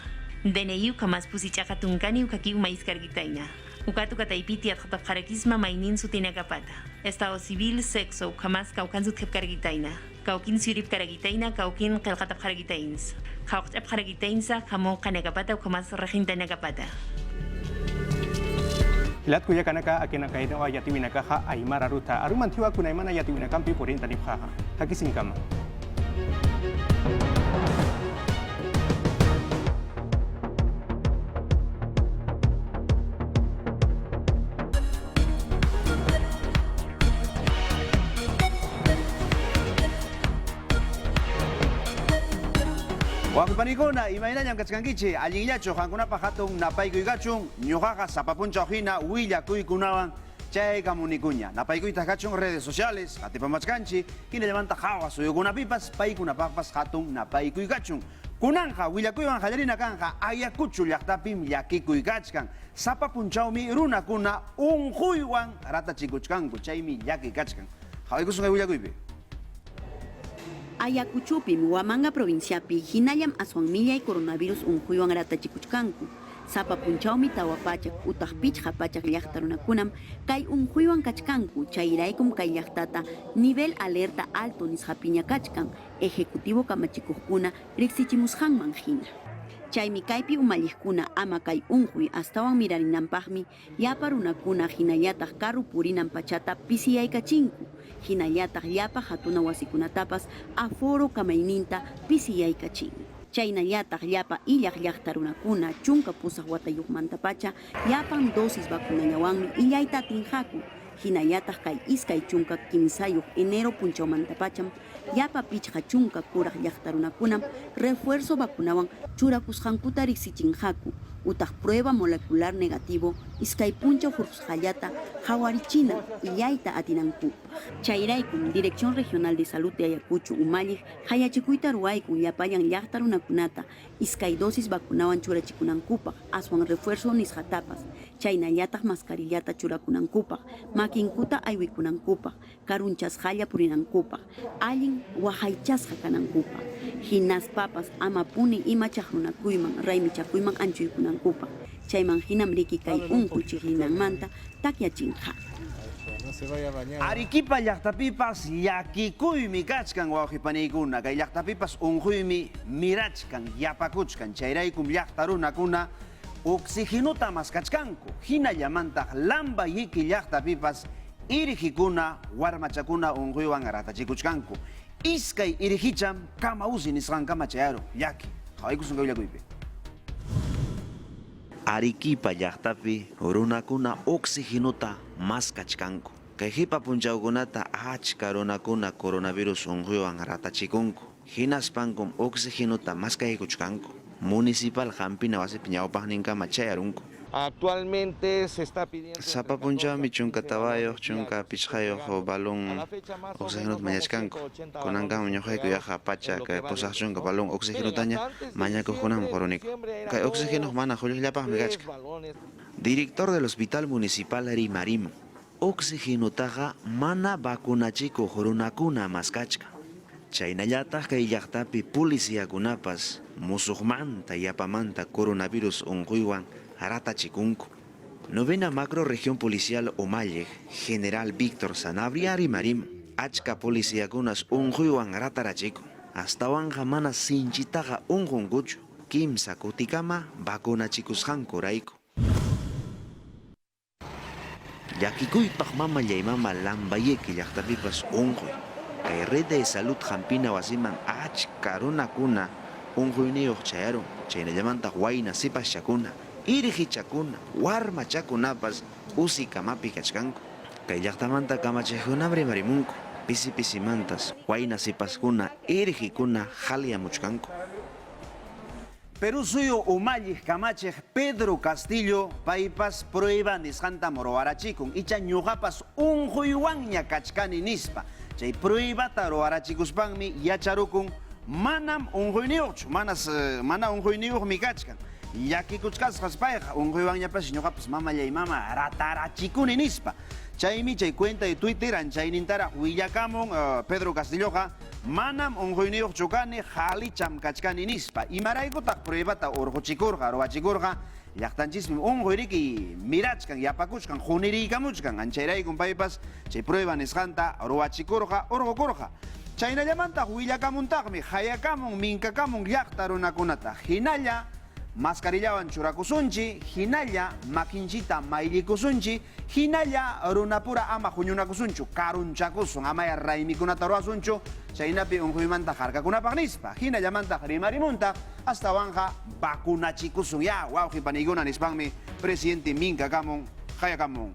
DNI ukamas pusichakatunkani ukaki umais kargitaina. Ukatu kataipiti atjatap jarakisma mainin sutina kapata. Estado civil, sexo, ukamas kaukan sutkep kargitaina. Kaukin surip kargitaina, kaukin kalkatap kargitains. Kaukchap kargitainsa, kamo kanekapata ukamas rejintana kapata. Ilat kuya kanaka akin ang kainaw ayatiwinaka ha ay mararuta. Arumantiwa kunay man ayatiwinakang pipurin taniphaha. Hakisingkama. Wakipanikuna, imayna niyang katskankichi, alingillacho, hankunapa hatong napaykuy gachong, nyujaja, sapapuncha ojina, huilla, kuy kunawang, chay kamunikunya. Napaykuy takachong redes sociales, katipamachkanchi, kinallamanta jawa, suyukuna pipas, paykuna papas hatong napaykuy gachong. Kunanja, huilla kuywan hallarina kanja, ayakuchu llaktapim yakikuy gachkan, sapapunchawmi runa kuna, unjuywan ratachikuchkanku, chaymi yaki gachkan. Hawaykusun huilla kuypi. Ayacuchupi, Huamanga provinciapi, hinayam aswanmilla y coronavirus unjuywan ratachikuchkanku. Sapa punchawmi tawapachak, utajpich hapachak llaqtarunakunam, kay unjuywan kachkanku, chayraykum kay llaqtata, nivel alerta alto nishapiña kachkan, ejecutivo kamachikuqkuna, riksichimusqanman hina. Chaymi kaypi umalliqkuna ama kay unjuy astawan mirarinanpaqmi, llapa runakuna hinallataq carru purinan pachata pisiyaykachinku. Hinallataq llapa hatuna wasikunatapas aforo kamayninta pisiyaykachinku. Chaynallataq llapa illaq llaqta runakuna chunka pusaq watayuqmantapacha llapan dosis vacunallawanmi illayta atinqaku. Hinallataq kay iskay chunka kimsayuq enero punchawmantapacham llapa pichqa chunka kuraq llaqta runakunam refuerzo vacunawan churakusqankuta riqsichinqaku. Utaq prueba molecular negativo iskay punchaw hurqusqallata hawarichina illayta atinanku. Chayraykum Dirección Regional de Salud de Ayacucho umalliq hayachikuyta ruwaykun llapallan llaqta runakunata iskay dosis vacunawan churachikunankupaq aswan refuerzo nisqatapas. Chaynallataq mascarillata churakunankupaq, makinkuta aywikunankupaq, karunchasqalla purinankupaq, allin wahaychasqa kanankupaq. Hinaspapas ama puni imachaq runakuyman raymichakuyman anchuykunankupaq. Chayman hinam riki kay unquy chiqninanmanta takyachinqa. Arequipa llaqtapipas yakikuymi kachkan wawqipanikuna, kay llaqtapipas unjuymi mirachkan, yapakuchkan, chayraykum llaqta runakuna oxigenuta maskachkanku, hinallamantaq lamba yiki llaqtapipas irqikuna, warmachakuna unjuywan ratachikuchkanku. Iskay irqicham kama usi nisqankama chayaru, yaki, hawaykusunqa willakuypi. Arequipa llaqtapi runakuna oxigenuta maskachkanku. Kay hipa punchawkunata achka runakuna coronavirus unjuywan ratachikunku. Hinaspankum oxigenuta maskaykuchkanku. Municipal Hampina wasipi ñawpaqninkama chayarunku. Actualmente se está pidiendo... Sapa punchawmi chunka tawayoq, chunka pichqayoq balón oxigenut mañachkanku. Kunankama ñuqayku yaqa pacha kay pusaq chunka balón oxigenutaña mañakuqkunaman quruniku. Kay oxigeno mana hullullapaqmi kachka. Director del Hospital Municipal Rimarim. Oxigenutaqa mana vacunachikuq runakuna maskachka. Chaynallataq kay llaqtapi policiakunapas musuqmanta yapamanta coronavirus unjuywan ratachikunku. Novena Macro Región Policial Omalleq, General Víctor Sanabria Rimarim, achka policiakunas unjuywan ratarachiku. Astawanja mana sinchitaqa unqunkuchu, kimsa kutikama vacunachikusqanku rayku. Llakikuypaq mama llaymama lambayeki llaqtapipas unquy. Kay red de salud Hampina wasiman achka runakuna unquyniyuq chayarun. Chaynallamantaq wayna sipashchakuna, irqichakuna, warmachakunapas usikamapi kachkanku. Kay llaqtamanta kamachiqkunam rimarimunku. Pisi-pisimantas wayna sipaskuna, irqikuna halyamuchkanku. Perú suyo umallich kamachej Pedro Castillo paipas prueba nisqanta moroarachikun icha ñuqapas unquywanña kachkani nispa chay pruebata roarachikuspanmi yacharukun manam unquyniyuqchu mana unquyniyuqmi kachkan llakikuchkasqas payqa unquywanñapas ñuqapas mama ratarachikuni nispa chaymi chay cuenta de Twitter anchaynintara willakamun Pedro Castilloqa manam unquyniyuqchu kani halicham kachkani nispa imaraykutaq pruebata urquchikurqa roachikurqa llaqtanchismi unquyriki mirachkan yapakuchkan quniriykamuchkan anchayraykum paypas chay prueba nisqanta roachikurqa urqukurqa chaynallamantaq willakamuntaqmi hayakamun minkakamun llaqta runakunata hinalla mascarillawan churakusunchi, hinalla makinchita maylikusunchi, hinalla runapura ama huñunakusunchu, karunchakusun, amaya raimikunata ruasunchu, chaynapi unquymanta harkakunapaq nispa, hinallamanta rimarimunta, hasta wanja vacunachikusun, ya wawqi paniykuna nispanmi presidente minkakamun, hayakamun.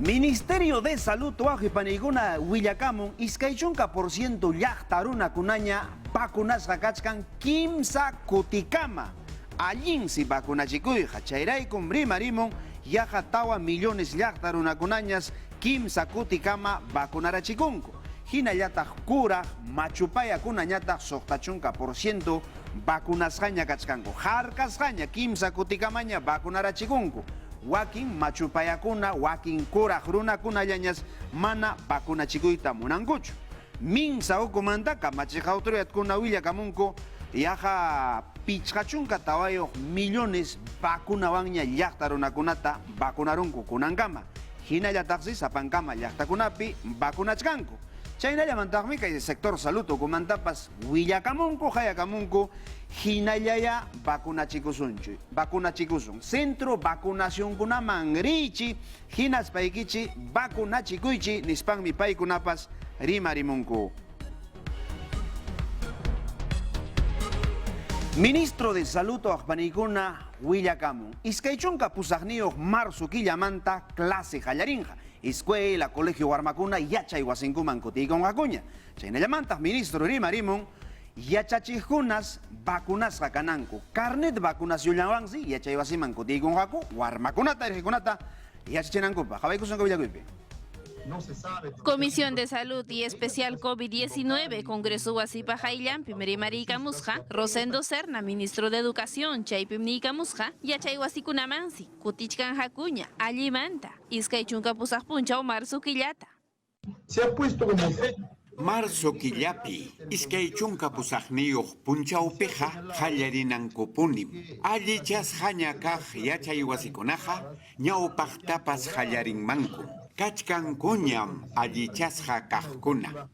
Ministerio de Salud wawqi paniykuna willakamun iskaychunka % llaqta runakunaña vacunasqa kachkan kimsa kutikama allinsi vacunachikuyqa chayraykum rimarimun yaqa tawa millones llaqta runakunañas kimsa kutikama vacunarachikunku hinallataq kuraq machupayakunañataq suqtachunka % vacunasqaña kachkanku harkasqaña kimsa kutikamaña vacunarachikunku wakin machupayakuna wakin kuraq runakunallañas mana vacunachikuyta munankuchu minsa ukumanta kamachij autoridadkuna willakamunku yaqa pichqachunka tawayoq millones vacunawanña llaqta runakunata vacunarunku kunankama hinallataqsi sapankama llaqtakunapi vacunachkanku chaynallamantaqmi kay sector salud ukumantapas willakamunku hayakamunku hinallaya vacunachikusun centro vacunacionkunaman richi hinas paykichi vacunachikuychi nispanmi paykunapas rimarimunku. Ministro de Salud waqpaniykuna willakamun iskaychunka pusaqniyuq marzo killamanta clase hallarinqa escuela colegio warmakuna yachay wasinkuman kutiykunqakuña chaynallamantaq ministro rimarimun yachachikkunas vacunasqa kananku carnet vacunacionllawansi yachay wasiman kutiykunqaku warmakunata riqkunata yachachinankupa qhawaykusunqa willakuypi. Comisión de Salud y Especial COVID-19, Congreso Wasipa Haillampi, Merimarika Musja, Rosendo Serna, Ministro de Educación, Chaypimnika Musja, Yachay Wasikunamansi, Kutichkan Hakuña, Allimanta, Iskaychunka Pusaj Puncha o Marzo Quillata. Se ha puesto como Marzo killapi, iskaychunka pusaqniyuq punchawpiqa hallarinankupunim. Allichas hañakaq yachay wasikunaqa ñawpaqtapas hallarinmanku. Kachkankuñam allichasqa kaqkuna.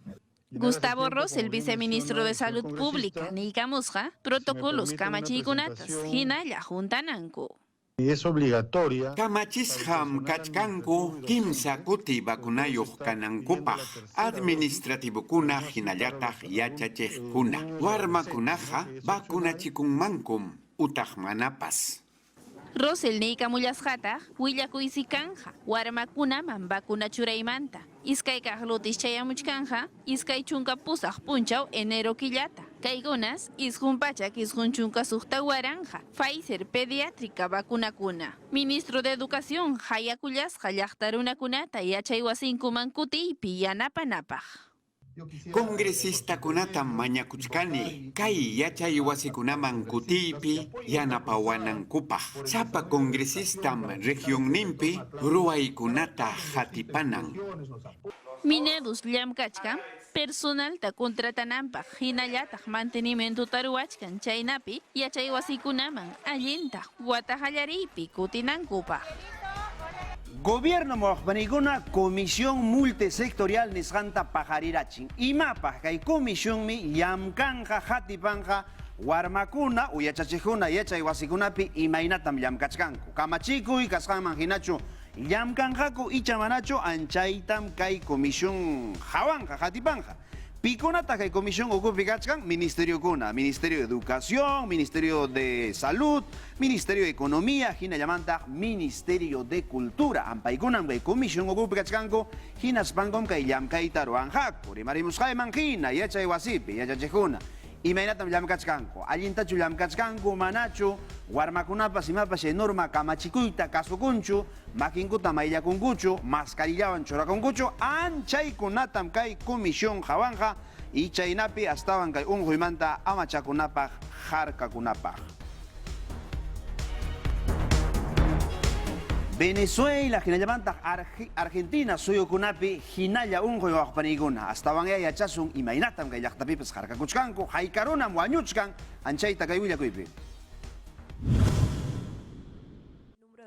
Gustavo Ros, el viceministro de Salud Pública, Nika Musja, protocolos kamachikunatas, hinalla juntananku. es obligatoria. Kamachisham kachkanku kimsa kuti vacunayuq kanankupaq administrativukuna hinallataq yachachejkuna warmakunaqa vacunachikunmankum utaq manapas. Rosel Neika Mullasjata, Willakuysikanja, Warmakunaman vacunachuraymanta, Iskay Kahlutis Chayamuchkanja, Iskay Chunka Pusaj Punchau, enero Quillata, Kaigunas, Isjunpachak, Isjunchunka Sujta Waranja, Pfizer Pediátrica Vacunacuna, Ministro de Educación, Hayakullas, Hayachtaruna Kunata, Yachaywasinkuman Kuti, Piyanapanapaj. Congresista kunata mañakuchkani, kay yachay wasikunaman kutipi yanapawanankupaj. Sapa congresistam región nimpi ruaykunata hatipanan. Minedus llamkachka, personal ta contratanampaj, hinallataj mantenimiento taruachkan chaynapi, yachay wasikunaman allintaj, watahallaripi kutinankupaj. Gobierno Mojpaniguna Comisión Multisectorial Nisganta Pajarirachin. Imapa, kay comisión mi yamkanja hatipanja warmakuna uyachachijuna yachay wasikunapi imainatam yamkachkanku. Kamachiku y kasqaman hinachu yamkanjaku ichamanachu anchaytam kay comisión hawanja hatipanja. Piconata kay comisión ocupi kachkan Ministerio Kuna, Ministerio de Educación, Ministerio de Salud, Ministerio de Economía, hina llamanta Ministerio de Cultura. Ampaikunam kay comisión ocupi kachkanko hina spangom kay yamkay taruanjak. Por imarimus jaiman hina, yachay wasipi, yachachejuna. Imaynatam llamkachkanku. Allintachu llamkachkanku, manachu, warmakunapas imapas norma kamachikuyta kasukunchu, makinkuta mayllakunkuchu, mascarillawan churakunkuchu, anchaykunatam kay comisión hawanja, y chaynapi astawan kay unquymanta amachakunapaq, harkakunapaq. Venezuela, hinallamantaq Argentina, suyukunapi hinalla unquy waqpanikuna. Astawan yachasun imaynatam kay llaqtapipas harkakuchkanku, haykarunam wañuchkan, anchayta kay willakuypi.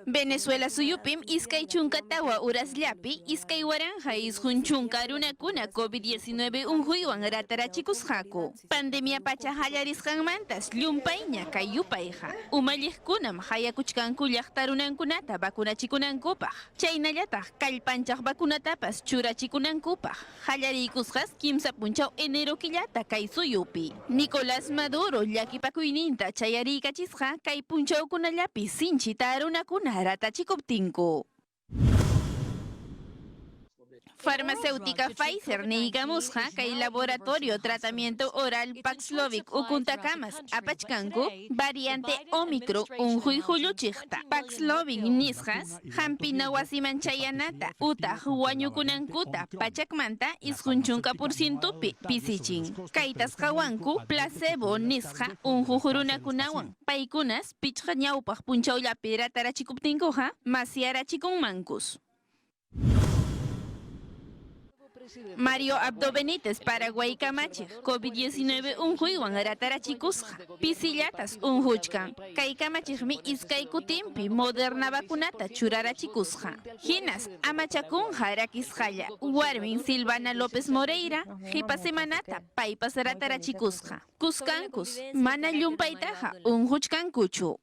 Venezuela suyupim iskay chunkatawa uraslapi iskay waranja ishun chunka runakuna COVID-19 unjuywan ratarachikusqaku. Pandemia pacha hallarisqanmantas llumpayña kay yupayqa. Umalliqkunam hayakuchkanku llaqta runankunata vacunachikunankupaq. Chaynallataq kallpanchaq vacunatapas churachikunankupaq. Hallarikusqas kimsa punchaw enero killata kay suyupi. Nicolás Maduro llakipakuyninta chayariykachisqa kay punchawkunallapi sinchita runakuna ratachikuptinku. Farmacéutica Pfizer niikamusqa kay laboratorio tratamiento oral Paxlovid ukuntacamas apachkanku variante Omicron unjuyjulluchiqta. Paxlovid nisqas hampina wasiman chayanata utaq wañukunankuta pachakmanta isqunchunka porcientopi pisichin. Kaytas qawanku placebo nisqa unjuj runakunawan. Paykunas pichqa ñawpaq punchawllapi ratarachikuptinkuqa masyarachikunmankus. Mario Abdo Benítez, Paraguay Camachi, COVID-19 unjuywan ratarachikusqa. Pisillatas unjuchkan. Kay kamachikmi iskay kutimpi moderna vacunata churarachikusqa. Hinas amachakunqa rakisqalla. Warmin Silvana López Moreira, hipa semanata paypas ratarachikusqa. Kuskankus, mana llumpaytaqa unjuchkankuchu.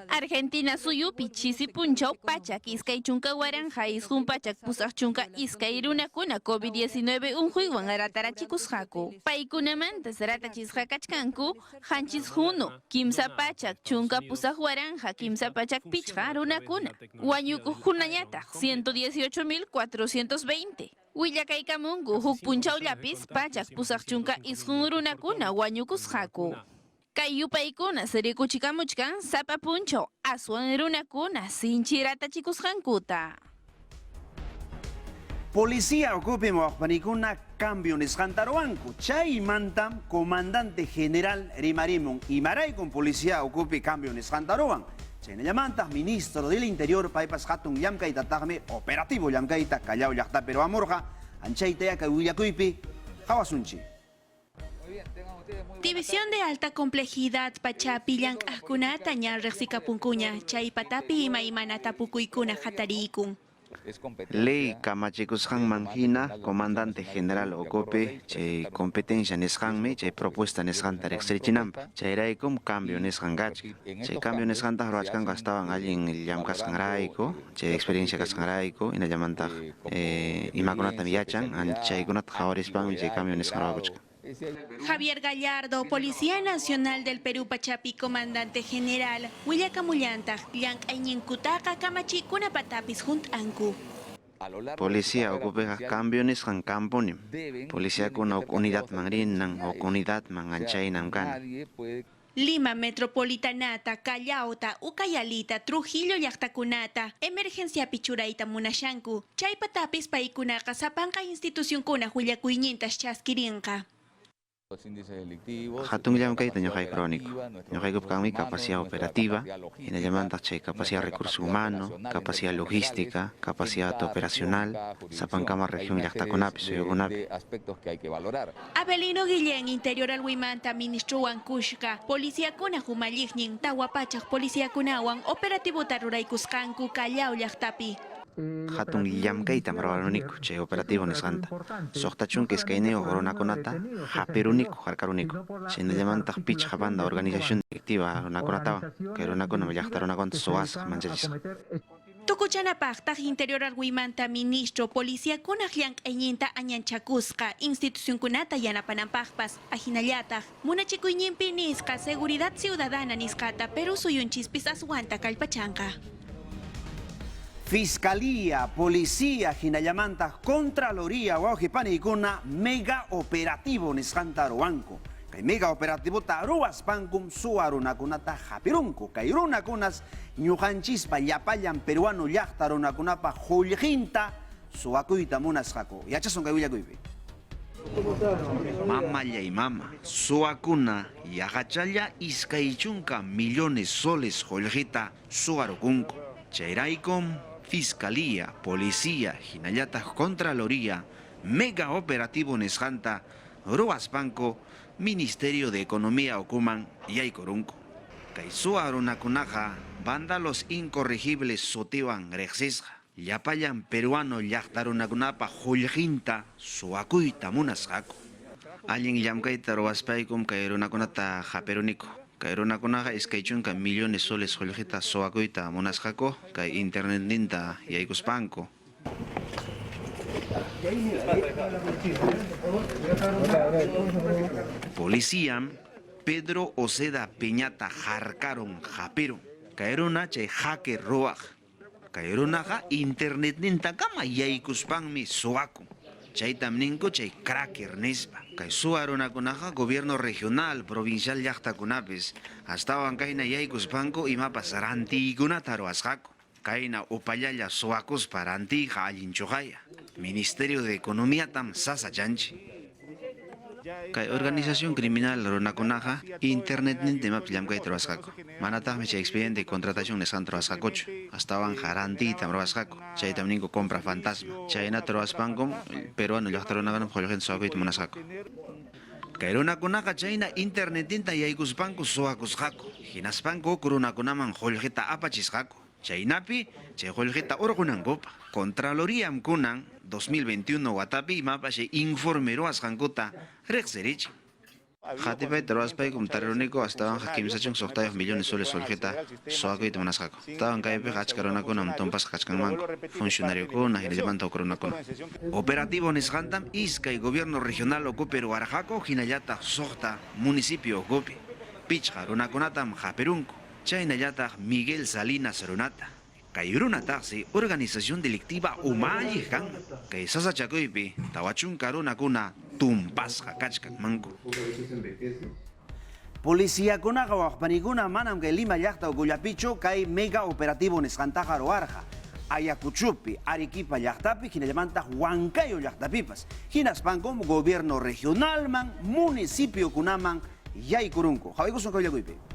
Argentina suyupi chisi punchaw pachak iskay chunka waranja ishun pachak pusaq chunka iskay runakuna COVID-19 unjuywan ratarachikusqaku. Paykunamantas ratachisqa kachkanku hanchis hunu, kimsa pachak chunka pusaq waranja kimsa pachak pichqa runakuna. Wañukuqkunañataq 118.420. Willakaykamunku huk punchawllapis pachak pusaq chunka ishun runakuna wañukusqaku. Kay yupaykunas rikuchikamuchkan sapa punchaw aswan runakuna sinchi ratachikusqankuta. Policía ocupi mawaqpanikuna cambio nisqantaruwanku. Chaymantam comandante general Rimarimun imaraykun policía ocupi cambio nisqantaruwan. Chaynallamantaq ministro del interior paypas hatun llamkaytataqmi operativo llamkayta Callao llaqtapi ruwamurqa anchayta kay willakuypi hawasunchi. División de alta complejidad pachapi llank'aqkunata ñarriqsikapunkuña chay patapi imaymanata pukuykuna hatarikun. Ley kamachikusqanman hina comandante general ocupi chay competencia nisqanmi chay propuesta nisqanta riqsirichinanpaq. Chayraykum cambio nisqankachka. Chay cambio nisqantaq ruwachkanqa astawan allin llamkasqanrayku, chay experiencia kasqanrayku, hinallamantaq imakunata yachan, chaykunata qawarispanmi chay cambio nisqan ruwakuchka. Javier Gallardo, Policía Nacional del Perú Pachapi, comandante general, Willakamullantaq, llank'ayninkutaqa kamachikuna patapis junt'anku. Policía ocupa cambio nisqan camponim. Policía kuna unidad manrinan o unidad manganchaynan kana. Lima Metropolitanata, Callaota, Ucayalita, Trujillo llaqtakunata, emergencia pichurayta munashanku. Chay patapis paykunaqa sapanqa institucionkuna willakuynintas chaskirinqa. Hatun llamkayta ñuqay crónico. Ñuqaykupkanmi capacidad operativa, hinallamantaq chay capacidad recurso humano, capacidad logística, capacidad operacional, sapankama región llaqtakunapi, suyukunapi. Abelino Guillén, Interior Alhuimanta, Ministro Wankushka, Policía Kuna Humalliqnin, Tawapachaq Policía Kunawan, Operativo Taruraykusqanku, Callao llaqtapi. Hatun llamkayta marwaruniku chay operativo nisqanta. Soqtachunka iskayneo runakunata hapiruniku harkaruniku. Chaynallamantaq pichqa banda organización directiva runakunatawan, kay runakuna llaqta runakunata suwasqa manchachisqa. Tukuchanapaqtaq Interior Alhuimanta, Ministro Policía Kunaq llank'ayninta añanchakusqa, institucionkunata yanapananpaqpas, ahinallataq munachikuyninpi nisqa seguridad ciudadana nisqata Perú suyunchispis aswanta kallpachanqa. Fiscalía, Policía, Hinayamanta, Contraloría, Guajipani y Kuna, mega operativo Niskantaruanco. Kay mega operativo taruas pangkum suaruna kunata japirunco. Kay runa kunas ñujanchispa yapayan peruano llaqtaruna kunapa juljinta suakuita munasqaku. Yachasun kay willakuypi. Mama y mama, suakuna yagachalla iskaichunka millones soles joljita suarukunko. Chairaikom, Fiscalía, Policía, Hinayata, Contraloría, mega operativo Nesjanta, Ruaspanco, Ministerio de Economía Okuman y Aikorunco. Kaisua Runakunaja, vándalos incorregibles soteban rexesja. Yapayan peruano yachtarunakunapa joljinta suakuita munasjaco. Alguien yamkaita ruaspaikum kairunakunata japerunico. Kairunakunaja iskaichunka millones soles joljita suakuita munasjaco, kai internet ninta yaikuspanco. Policía, Pedro Oceda Peñata jarcaron japero. Kairuna chay hacker roaj. Kairunaja internet ninta kama yaikuspanmi suaku. Chay tamninko chay cracker nespa. Kay suarunakunaja gobierno regional, provincial llaqtakunapis. Astawan kayna yaikuspanko imapas rantikunata ruasqaku. Kayna upallalla suakuspa rantija allinchujaya. Ministerio de Economía tam sasa chanchi. Kay organización criminal runakunaja internet nintemap llamkay truasqaku. Manataqmi chay expediente de contratación nesan truasqakuchu. Astawan jaranti tam ruasqaku. Chay tamninko compra fantasma. Chayna truaspankom peruano llaqtarunaganam jollgen suakuit munasqaku. Kay runakunaqa chayna internet ninta yaykuspanku suakusqaku. Hinaspanku kurunakunaman jollgeta apachisqaku. Chaynapi, chay joljeta orgunankopa. Contraloría kunan 2021 watapi mapache informero asjankuta rexerich. Hatipay taruaspay kumtarunico hasta hakimsachung soqtayuq millones soles soljeta soakuita munasqaku. Tawan kaypi hachkarunakunam tumpas hachkanmanku. Funcionario kuna hinallamanta ukurunakuna. Operativo nisqantam iskay gobierno regional ocupe ruarajako hinallata soqta municipio ocupe. Pichqa runakunatam haperunku. Chaynallataq Miguel Salinas runata. Kay runataqsi organización delictiva umalli kan. Kay sasachakuypi tawachunka runakuna tumpasqa kachkanmanku. Policía kunaqa waqpanikuna manam kay Lima llaqta ukullapichu kay mega operativo nisqantaqa ruarqa. Ayacuchupi, Arequipa llaqtapi, hinallamantaq Huancayo llaqtapipas. Hinaspankom gobierno regionalman, municipio kunaman yaykurunku. Hawaykusun kawillakuypi.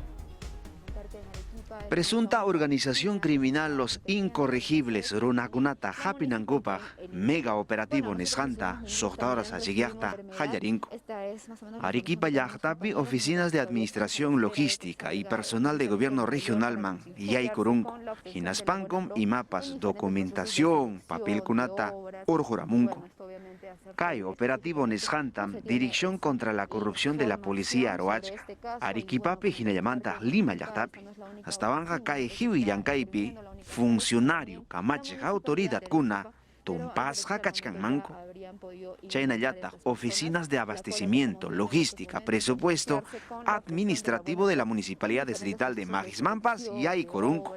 Presunta organización criminal Los Incorregibles Runakunata Hapinankupaj, mega operativo Nesjanta, soqtahoras achigiaqta Hallarinko. Arequipa llaqtapi oficinas de administración logística y personal de gobierno regionalman yaykurunko. Hinaspankom imapas documentación, papelkunata urjuramunko. Kay operativo Nesjantam, Dirección contra la Corrupción de la Policía Aroachka. Arequipapi hinallamanta Lima llaqtapi. Hasta banja kay hiwi llankaypi, funcionario kamachiq autoridad kuna, tumpasqa kachkanmanku. Chaynallataq oficinas de abastecimiento, logística, presupuesto, administrativo de la Municipalidad Distrital de Magismampas y Aycorunco.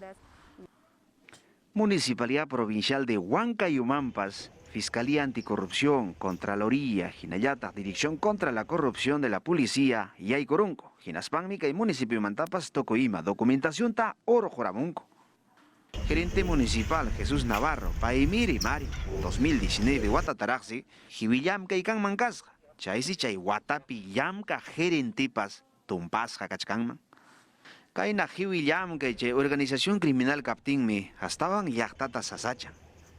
Municipalidad Provincial de Huancayumampas, Fiscalía Anticorrupción, Contraloría, Hinayataq, Dirección contra la Corrupción de la Policía, Yaycorunco, Hinaspanmica y Municipio Mantapas, Tocoima, Documentación ta Oro Joramunco. Gerente Municipal Jesús Navarro, Paimiri Mari, 2019, Guatataraxi, Jibillamka y Kanmancasca, Chaisi Chay Guatapi Yamka Gerentipas, Tumpasca Cachkanman. Kaina Jibillamka y Organización Criminal Captinme, Hastaban Yachtata Sasachan.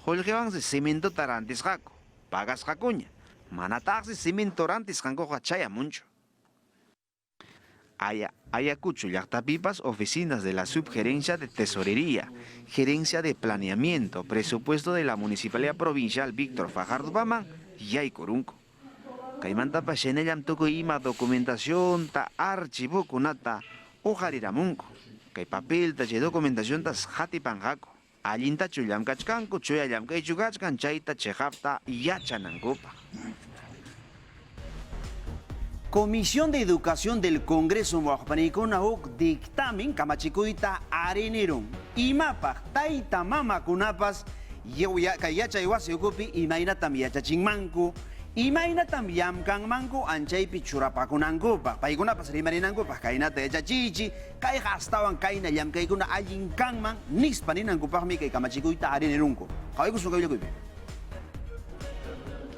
Holgevan se cemento tarantes jaco, pagas jacuña, manataxi cemento rantes jancoja chaya mucho. Ayacucho llaqtapipas oficinas de la Subgerencia de Tesorería, Gerencia de Planeamiento, Presupuesto de la Municipalidad Provincial Víctor Fajardo Pamán, Yaycorunco. Caimantapa Xenellam Tocoima documentación ta archivo kunata ojariramunco. Kay papel ta documentación tas jatipanjaco. Allinta chuyam kachkanku, chuyallam kaychu kachkan, chayta chejapta yachanankupa. Comisión de Educación del Congreso Moajpanikuna huk dictamen kamachikuita areneron. Imapaj taita mama kunapas yachay wasi ukupi imaynatam yachachinmanku. Imaynatam yamkanmanku anchaypi churapakunankupaj. Paykunapas rimarinankupaj kaynata yachachichi. Kay hastawan kayna llamkaykuna allin kanman nispa ninankupajmi kay kamachikuyta arenerunku. Qhawaykusun kaylakuypi.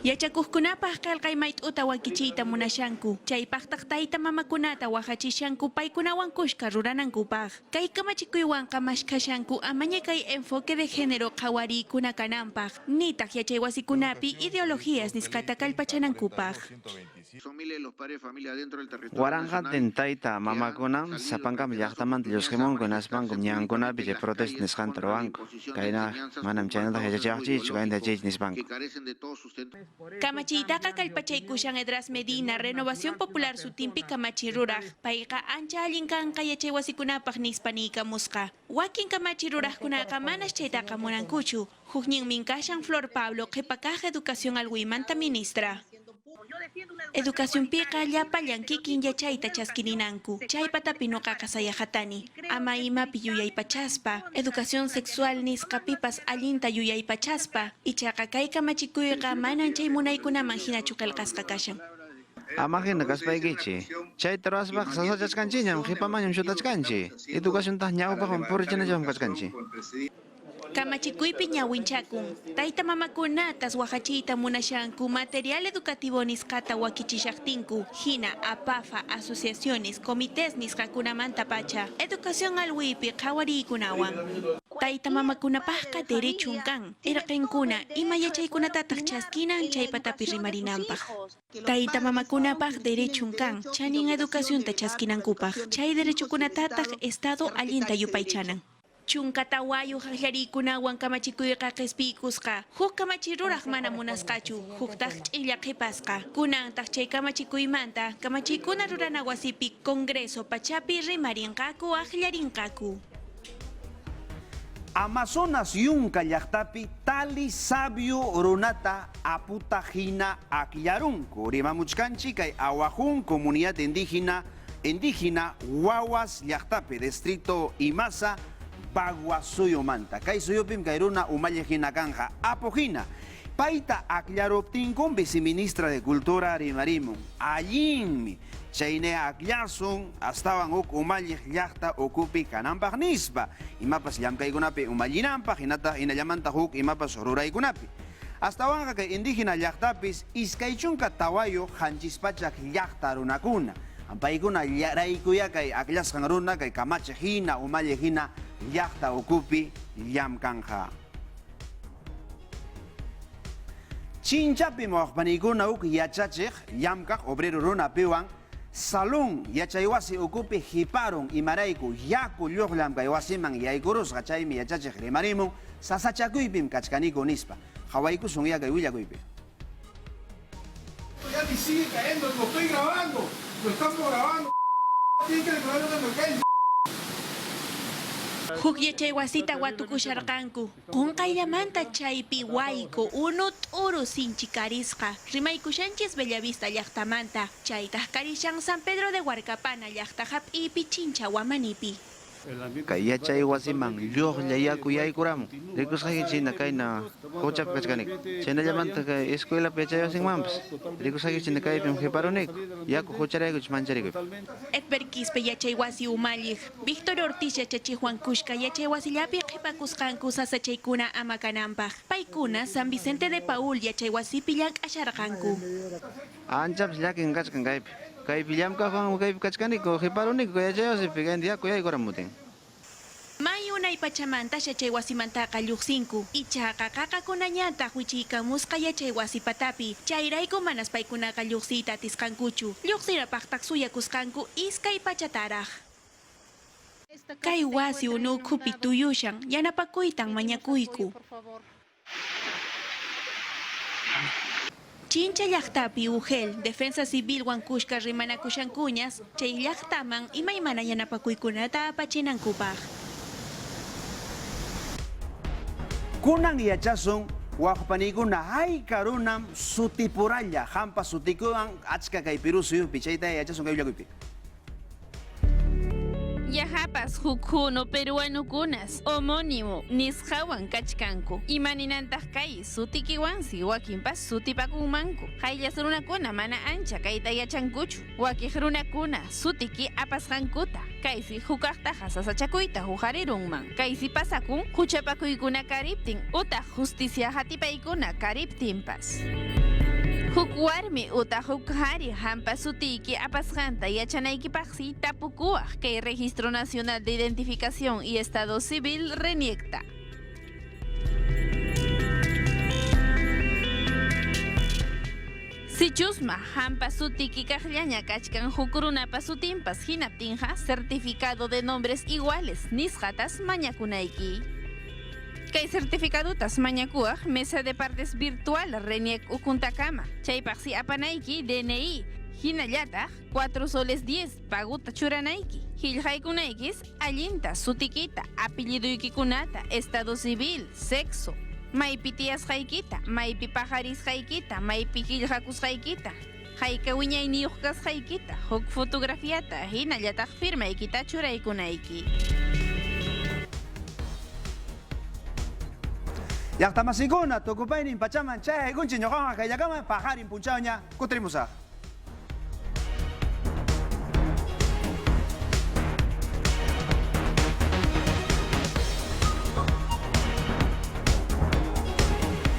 Yachakuqkunapaq qalqay mayt'uta wakichiyta munashanku. Chaypaqtaq tayta mamakunata waqachishanku paykunawan kushka ruranankupaq. Kay kamachikuywanqa mashkhashanku amaña kay enfoque de género qhawarikuna kananpaq. Nitaq yachay wasikunapi ideologías nisqata kallpachanankupaq. Waranqatin tayta mamakunam sapankam llaqtamanta llusqimunku naspanku ñankunapi chay protesta nisqanta ruwanku. Kayna manam chaynataq yachachiyaqchichu kaynta yachaychi nispanku. Kamachiytaqa kallpachaykushan Edras Medina Renovación Popular sutinpi kamachi ruraq. Payqa ancha allin kanqa yachay wasikunapaq nispa niykamusqa. Wakin kamachi ruraqkunaqa manas chaytaqa munankuchu. Hukninmin kashan Flor Pablo qhipakaq Educación Alwiymanta ministra. Educación piqa llapallan kikin yachayta chaskirinanku. Chaypatapi nuqaqa sayajatani. Ama imapi yuyaypachaspa. Educación sexual nisqapipas allinta yuyaypachaspa. Ichaqa kay kamachikuyqa manan chay munaykunaman hinachu qillqasqa kashan. Ama hina kaspaykichi. Chayta ruwaspaq sasachachkanchiñam qhipamañam shutachkanchi. Educación taq ñawpaqman purichinacham kachkanchi. Kamachikuypi ñawinchakun. Tayta mamakunatas waqachiyta munashanku material educativo nisqata wakichishaqtinku. Hina APAFA, asociaciones, comités nisqakunamanta pacha. Educación alwipi qhawariykunawan. Tayta mamakunapaqqa derechun kan. Irqinkuna ima yachaykunatataq chaskinan chaypatapi rimarinanpaq. Tayta mamakunapaq derechun kan. Chanin educacionta chaskinankupaq. Chay derechukunatataq Estado allinta yupaychanan. Chunkatawayu haqllariykunawan kamachikuyqa qispikusqa. Huk kamachiruraq mana munasqachu. Huktaq ch'illa qhipasqa. Kunantaq chay kamachikuymanta kamachiykuna rurana wasipi Congreso pachapi rimarinqaku haqllarinqaku. Amazonas yunka llaqtapi tali sabio runata aputa hina aqllarunku. Rimamuchkanchi kay awajun comunidad indígena Wawas llaqtapi distrito Imasa Paguasuyomanta. Kay suyupim kay runa umallijina kanja apojina. Paita aqllaroptinkun viceministra de Cultura rimarimun. Allinmi chayne aqllasun astawan huk umallij llaqta ukupi kananpaq nispa. Imapas llamkaykunapi umallinanpaq hinallamanta huk imapas ruraykunapi. Astawanqa kay indígena llaqtapis iskaychunka tawayo hanchispachaq llaqta runakuna. Paykuna raykuya kay aqllasqan runa kay kamachijina umallijina llaqta ukupi llamkanja. Chinchapi mawaqpanikuna huk yachachiq llamkaq obrero runapiwan salón yachaywasi ukupi hiparon imarayku yaku lluqllam kay wasiman yaykurusqa chaymi yachachiq rimarimun sasachakuypim kachkaniku nispa. Qhawaykusun ya kay willakuypi. Ya ni sigue cayendo, lo estoy grabando, lo estamos grabando. Tiene que declarar una emergencia. Huk yachay wasita watukusharqanku. Qunqayllamanta chaypi wayku unut uru sinchikarisqa. Rimaykushanchis Bellavista llaqtamanta. Chaytaq karishan San Pedro de Huarcapana llaqta hap'ipi chincha wamanipi. Kay yachay wasiman lluqlla yaku yaykuramun. Rikusqayki china kayna huchapi kachkanik. Chaynallamanta kay escuelapi yachay wasinmanpas. Rikusqayki china kaypim hiparunik. Yaku hucharaykuch mancharikup. Ekberkispe yachay wasi umallij. Víctor Ortiz yachachijuan kushka yachay wasillapi qhipakusqanku sasachaykuna ama kananpaq. Paykuna San Vicente de Paul yachay wasipi llank'asharqanku. Anchaps llakin kachkan kaypi. Kaypi llamkaqwan kaypi kachkaniku hiparuniku yachay wasipi kaynti yaku yaykuramutin. May unay pachamanta yachay wasimantaqa lluqsinku. Ichaqa qaqakunañataq wichiykamusqa yachay wasi patapi. Chayrayku manas paykunaqa lluqsiyta atisqankuchu. Lluqsirapaqtaq suyakusqanku iskay pachataraq. Kay wasi unukhupi tuyushan yanapakuytan mañakuyku. Chincha llaqtapi Ugel, Defensa Civil wankushka rimanakushankuñas, chay llaqtaman imaymana yanapakuykunata apachinankupaq. Kunan yachasun Wakapanikuna hay karunam sutipuralla hampa sutikuan achka kay pirusuyo pichayta yachasun kay ulakupi. Yahapas hukuno peruanukunas homónimo nisqawan kachkanku imaninantaq kay sutikiwansi wakinpas sutipakunmanku hayllas runakuna mana ancha kayta yachankuchu wakij runakuna sutiki apasqankuta kaysi hukaqtaqa sasachakuyta huqarirunman kaysi pasakun huchapakuykuna kariptin utaq justicia hatipaykuna kariptinpas. Huk warmi uta huk hari hampa sutiki apasqanta yachanaykipaqsi tapukuaq kay Registro Nacional de Identificación y Estado Civil reniekta. Sichusma hampa sutiki kaqllaña kachkan huk runapa sutinpas hinaptinqa certificado de nombres iguales nisqatas mañakunayki. Kay certificadotas mañakuaj mesa de partes virtual reniek ukuntakama. Chaypaqsi apanayki DNI. Hinallataq 4 soles 10 paguta churanayki. Qillqaykunaykis allinta sutikita, apelliduykikunata, estado civil, sexo. Maypi tiyasqaykita, maypi pajarisqaykita, maypi qillqakusqaykita. Hayka wiñayniyuq kasqaykita, huk fotografiata, hinallataq firmaykita churaykunayki. Llaqtamasikuna tukupaynin pachaman chay kunchi ñuqaqa kayllakaman pajarin punchawña kutrimusaq.